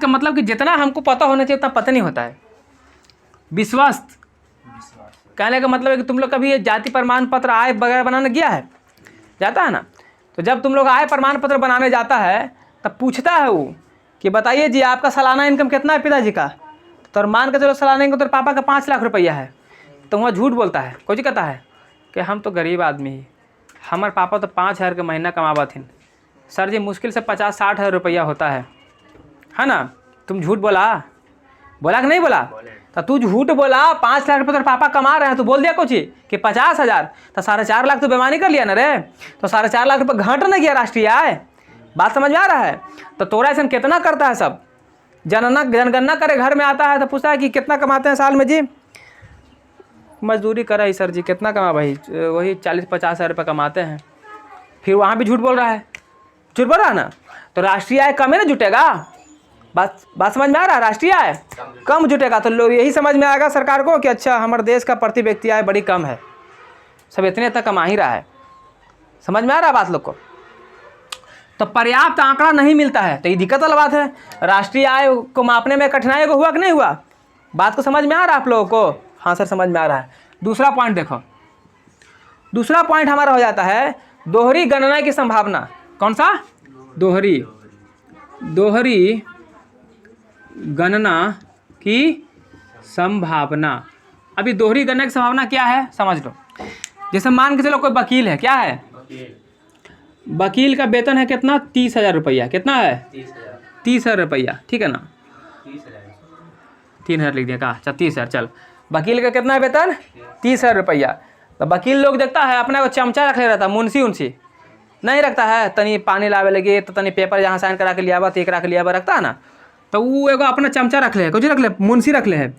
का मतलब कि जितना हमको पता होना चाहिए उतना पता नहीं होता है। विश्वस्त कहने का मतलब है कि तुम लोग कभी ये जाति प्रमाण पत्र आय वगैरह बनाने गया है, जाता है ना। तो जब तुम लोग आय प्रमाण पत्र बनाने जाता है तब पूछता है वो कि बताइए जी आपका सालाना इनकम कितना है पिताजी का। तो मान के चलो सालाना इनकम तेरे पापा का 5 लाख रुपया है, तो वहाँ झूठ बोलता है। कोई कहता है कि हम तो गरीब आदमी ही, हमारे पापा तो 5,000 के महीना कमावा थी। सर जी मुश्किल से 50-60 हज़ार रुपया होता है ना। तुम झूठ बोला कि नहीं बोला? तो तू झूठ बोला, 5 लाख रुपये तेरे पापा कमा रहे हैं, तो बोल दिया कुछ कि 50,000, तो 4.5 लाख तो बेमानी कर लिया ना रे। तो 4.5 लाख रुपये घट ना गया राष्ट्रीय आय। बात समझ में आ रहा है? तो तोरा ऐसा कितना करता है सब, जनगणना करे घर में आता है तो पूछता है कि कितना कमाते हैं साल में जी। मजदूरी करा ही सर जी, कितना कमा भाई, वही 40-50 हज़ार रुपये कमाते हैं। फिर वहाँ भी झूठ बोल रहा है, झूठ बोल रहा है ना। तो राष्ट्रीय आय कम है ना जुटेगा। बात समझ में आ रहा है? राष्ट्रीय आय कम जुटेगा तो लोग यही समझ में आएगा सरकार को कि अच्छा हमारे देश का प्रति व्यक्ति आय बड़ी कम है, सब इतने तक कमा ही रहा है। समझ में आ रहा है बात लोग को? तो पर्याप्त आंकड़ा नहीं मिलता है, तो ये दिक्कत वाला बात है। राष्ट्रीय आय को मापने में कठिनाई को हुआ कि नहीं हुआ? बात को समझ में आ रहा है आप लोगों को? हाँ सर समझ में आ रहा है। दूसरा पॉइंट देखो, दूसरा पॉइंट हमारा हो जाता है दोहरी गणना की संभावना। कौन सा? दोहरी गणना की संभावना। अभी दोहरी गणना की संभावना क्या है समझ लो। जैसे मान के चलो कोई वकील है, क्या है? वकील का वेतन है कितना? 30,000 रुपया। कितना है? 30,000 रुपया, ठीक है ना। 3,000 लिख दिया का, अच्छा 30,000। चल वकील का कितना है वेतन? 30,000 रुपया। तो वकील लोग देखता है अपने को चमचा रख ले रहता, मुंशी नहीं रखता है। तनी पानी लावे लगे तो तनी पेपर जहाँ साइन करा के लिया तो एक रख लिया रखता है ना। तो वो एगो अपना चमचा रख ले है, कुछ रख ले, मुंशी रख ले है,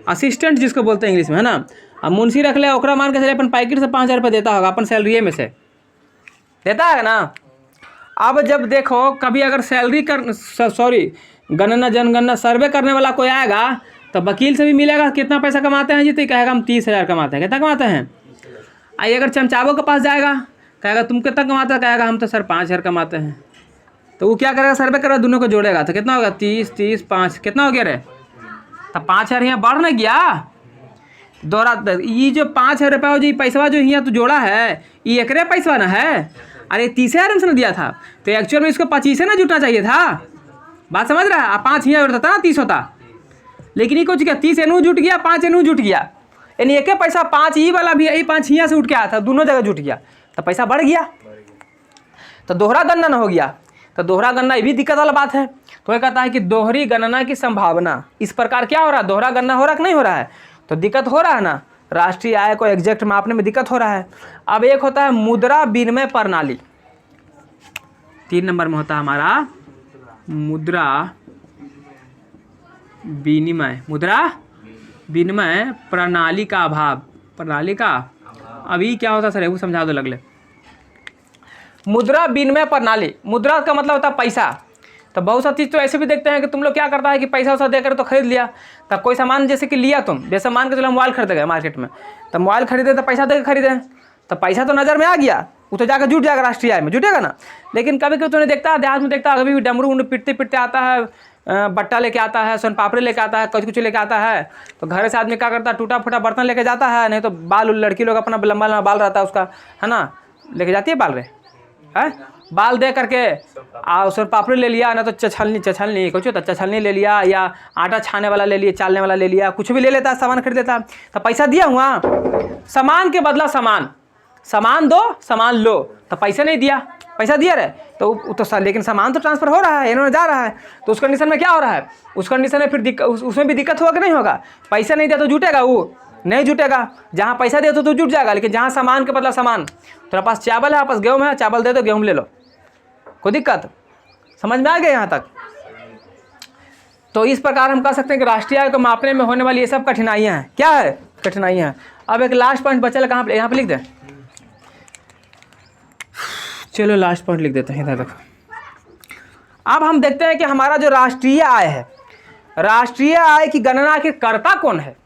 असिस्टेंट जिसको बोलते हैं इंग्लिश में, है ना। अब मुंशी रख ले, ओकरा मान के चले अपन पैकेट से 5,000 रुपये देता होगा, अपन सैलरी में से देता है ना। अब जब देखो कभी अगर सैलरी कर सॉरी गणना जनगणना सर्वे करने वाला कोई आएगा तो वकील से भी मिलेगा कितना पैसा कमाते हैं जी, तो कहेगा हम 30,000 कमाते हैं। कितना कमाते हैं? आई अगर चमचाबों के पास जाएगा, कहेगा तुम कितना कमाते हो, कहेगा हम तो सर 5,000 कमाते हैं। तो वो क्या करेगा, सर्वे करेगा, दोनों को जोड़ेगा तो कितना होगा, 30 30 5 कितना हो गया रे, तो 5,000 यहाँ बढ़ न गया दोहरा। ये जो 5,000 रुपया जो पैसा जो यहाँ तो जोड़ा है, ये एकरे पैसा ना है, अरे 30,000 से दिया था, तो एक्चुअल में इसको 25 ना जुटना चाहिए था। बात समझ रहा है? 5 यहाँ जुटता था ना 30 होता, लेकिन ये कुछ क्या 30 एनू जुट गया, 5 एनू जुट गया, यानी एक पैसा 5 ई वाला भी, यही 5 यहाँ से उठ के आया था, दोनों जगह जुट गया तो पैसा बढ़ गया, तो दोहरा गणना न हो गया। तो दोहरा गणना ये भी दिक्कत वाला बात है। तो ये कहता है कि दोहरी गणना की संभावना इस प्रकार क्या हो रहा है, दोहरा गणना हो रहा कि नहीं हो रहा है, तो दिक्कत हो रहा है ना, राष्ट्रीय आय को एग्जैक्ट मापने में दिक्कत हो रहा है। अब एक होता है मुद्रा विनिमय प्रणाली, 3 नंबर में होता है हमारा मुद्रा विनिमय, मुद्रा विनिमय प्रणाली का अभाव, प्रणाली का अभी क्या होता है सर, वो समझा दो लगले। मुद्रा विनिमय प्रणाली, मुद्रा का मतलब होता है पैसा। तो बहुत सा चीज़ तो ऐसे भी देखते हैं कि तुम लोग क्या करता है कि पैसा वैसा देकर तो खरीद लिया, तब कोई सामान जैसे कि लिया तुम, जैसे मान के चलो मोबाइल खरीद गए मार्केट में, तो मोबाइल खरीदे तो पैसा देकर खरीदे, तो पैसा तो नज़र में आ गया, वो तो जाकर जुट जाएगा, राष्ट्रीय आय में जुटेगा ना। लेकिन कभी कभी तुमने देखता है देहात में, देखता है अभी भी डमरू उमरू पिटते पिटते आता है, बट्टा लेके आता है, सोन पापड़ी लेके आता है, कुछ लेके आता है, तो घर से आदमी क्या करता है, टूटा फूटा बर्तन लेके जाता है, नहीं तो बाल, लड़की लोग अपना लंबा लंबा बाल रहता है उसका, है ना, लेके जाती है बाल रे, है बाल दे करके सोन पापड़ी ले लिया, ना तो चछलनी कुछ होता, चछलनी ले लिया, या आटा छाने वाला ले लिया, चालने वाला ले लिया, कुछ भी ले लेता है, सामान खरीद लेता है। तो पैसा दिया हुआ, सामान के बदला सामान दो, सामान लो, तो पैसा नहीं दिया, पैसा दिया रहे तो लेकिन सामान तो ट्रांसफर हो रहा है, इन्होंने जा रहा है, तो उस कंडीशन में क्या हो रहा है, उस कंडीशन में फिर उसमें भी दिक्कत होगा कि नहीं होगा, पैसा नहीं दिया तो जुटेगा, वो नहीं जुटेगा। जहाँ पैसा दिया तो जुट जाएगा, लेकिन जहाँ सामान के बदला सामान, तेरे पास चावल है, पास गेहूँ है, चावल दे दो गेहूँ ले लो, कोई दिक्कत, समझ में आ गया यहाँ तक। तो इस प्रकार हम कह सकते हैं कि राष्ट्रीय आय को मापने में होने वाली ये सब कठिनाइयाँ हैं। क्या है कठिनाइयाँ? अब एक लास्ट पॉइंट बचा कहाँ पे, यहाँ पे लिख दें, चलो लास्ट पॉइंट लिख देते हैं इधर तक। अब हम देखते हैं कि हमारा जो राष्ट्रीय आय है, राष्ट्रीय आय की गणना के कर्ता कौन है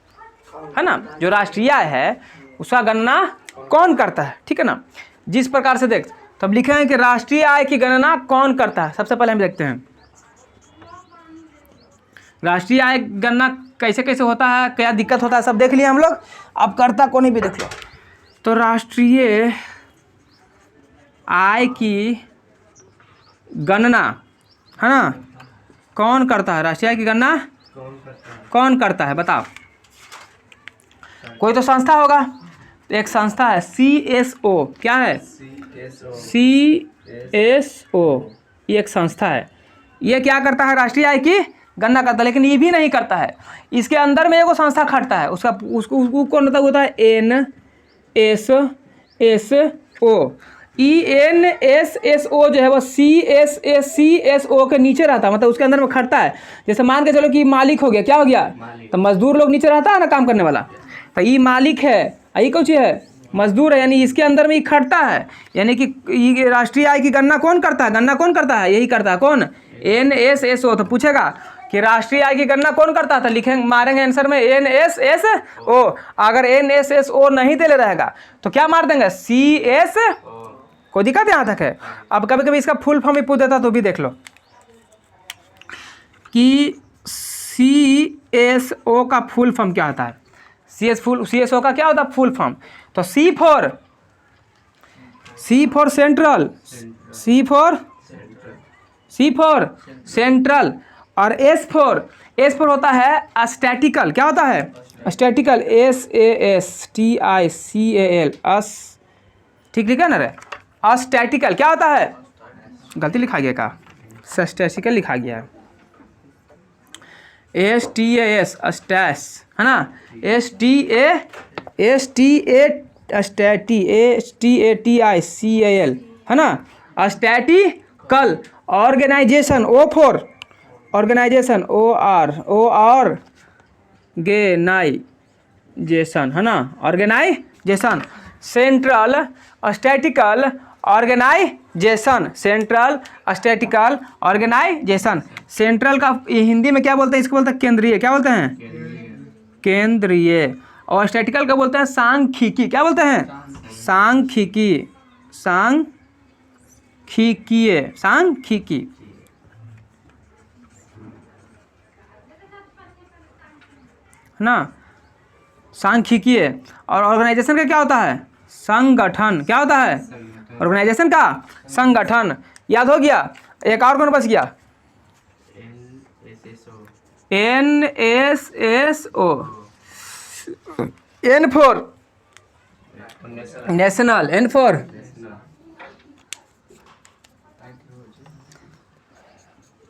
ना, जो राष्ट्रीय आय है उसका गणना कौन करता है, ठीक है ना। जिस प्रकार से देख, तब लिखे हैं कि राष्ट्रीय आय की गणना कौन करता है। सबसे पहले हम देखते हैं राष्ट्रीय आय गणना कैसे कैसे होता है, क्या दिक्कत होता है, सब देख लिया हम लोग। अब कर्ता कौन भी देख लो। तो राष्ट्रीय आय की गणना, है ना, कौन करता है, राष्ट्रीय आय की गणना कौन करता है बताओ। कोई तो संस्था होगा, एक संस्था है CSO, क्या है CSO, ये एक संस्था है, ये क्या करता है, राष्ट्रीय आय की गणना करता है। लेकिन ये भी नहीं करता है, इसके अंदर में एगो संस्था खटता है, उसको कौन होता है NSSO। ENSSO जो है वो CSO के नीचे रहता है, मतलब उसके अंदर में खटता है। जैसे मान के चलो कि मालिक हो गया, क्या हो गया, तो मजदूर लोग नीचे रहता है ना काम करने वाला, तो ये मालिक है, ये कौन सी है, मजदूर है, यानी इसके अंदर में ये खटता है। यानी कि ये राष्ट्रीय आय की गणना कौन करता है, गणना कौन करता है, यही करता है कौन, NSSO। तो पूछेगा कि राष्ट्रीय आय की गणना कौन करता था, लिखेंगे मारेंगे आंसर में NSSO। अगर NSSO नहीं दे ले रहेगा तो क्या मार देंगे CS। कोई दिक्कत यहाँ तक है। अब कभी कभी इसका फुल फॉर्म भी पूछ देता तो भी देख लो कि CSO का फुल फॉर्म क्या होता है। CSO का क्या होता है फुल फॉर्म, तो C for central, C for central, और S फॉर होता है स्टैटिकल। क्या होता है स्टैटिकल, SASTICAL, ठीक लिखा ना रे, स्टैटिकल। क्या होता है, गलती लिखा गया का, स्टैटिकल लिखा गया है, STAS स्टैस, है ना, STATICAL, है ना, statical. Organisation, O organisation, organisation है ना, organisation. Central statical organisation, central statical organisation. Central का हिंदी में क्या बोलते हैं, इसको बोलते हैं केंद्रीय, क्या बोलते हैं, केंद्रीय। और स्टैटिकल का बोलते हैं सांख्यिकी, क्या बोलते हैं, सांख्यिकी, सांख्यिकी। है ना, सांख्यिकीय। और ऑर्गेनाइजेशन का क्या होता है, संगठन, क्या होता है, ऑर्गेनाइजेशन का संगठन। याद हो गया। एक और कौन बच गया, NSSO, N for national, N for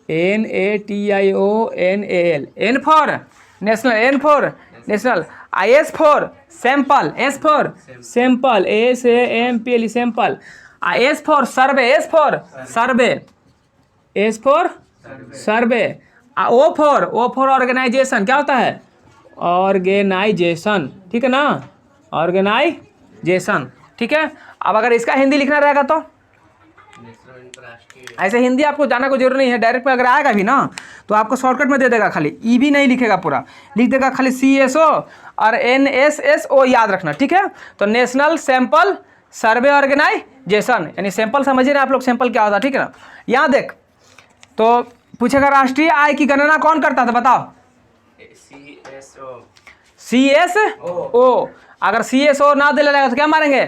NATIONAL, N for national, N for national. S for sample, S for sample, SAMPL, sample. S for survey, S for survey, S for survey. O for organisation, क्या होता है, ऑर्गेनाइजेशन, ठीक है ना, ऑर्गेनाइजेशन, ठीक है। अब अगर इसका हिंदी लिखना रहेगा तो ऐसे हिंदी आपको जाना कोई जरूरी नहीं है, डायरेक्ट में अगर आएगा भी ना तो आपको शॉर्टकट में दे देगा, खाली ई भी नहीं लिखेगा, पूरा लिख देगा खाली CSO और NSSO, याद रखना, ठीक है। तो नेशनल सैंपल सर्वे ऑर्गेनाइजेशन, यानी सैंपल समझिए ना आप लोग, सैंपल क्या होता है, ठीक है ना। यहाँ देख, तो पूछेगा राष्ट्रीय आय की गणना कौन करता था, बताओ, CSO। अगर CSO ना दे लगेगा तो क्या मारेंगे,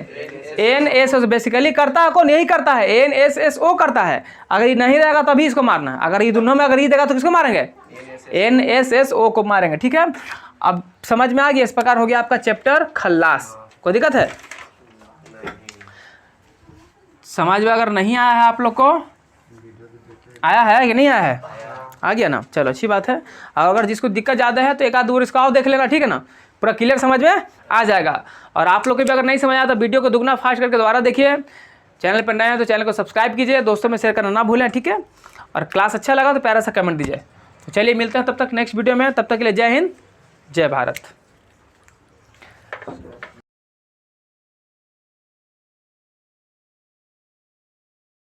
NSSO। बेसिकली करता है कौन, यही करता है, NSSO करता है। अगर ये नहीं रहेगा तभी इसको मारना है, अगर ये दोनों में अगर ये देगा तो किसको मारेंगे, NSSO को मारेंगे, ठीक है। अब समझ में आ गया, इस प्रकार हो गया आपका चैप्टर खल्लास। कोई दिक्कत है, समझ में अगर नहीं आया है आप लोग को, आया है कि नहीं आया है, आ गया ना, चलो अच्छी बात है। और अगर जिसको दिक्कत ज़्यादा है तो एक आध दूर इसको आओ देख लेना, ठीक है ना, पूरा क्लियर समझ में आ जाएगा। और आप लोग को भी अगर नहीं समझ आया तो वीडियो को दुगना फास्ट करके दोबारा देखिए। चैनल पर नए हैं तो चैनल को सब्सक्राइब कीजिए, दोस्तों में शेयर करना ना भूलें, ठीक है। और क्लास अच्छा लगा तो प्यारा सा कमेंट दीजिए। तो चलिए मिलते हैं तब तक नेक्स्ट वीडियो में, तब तक के लिए जय हिंद, जय भारत।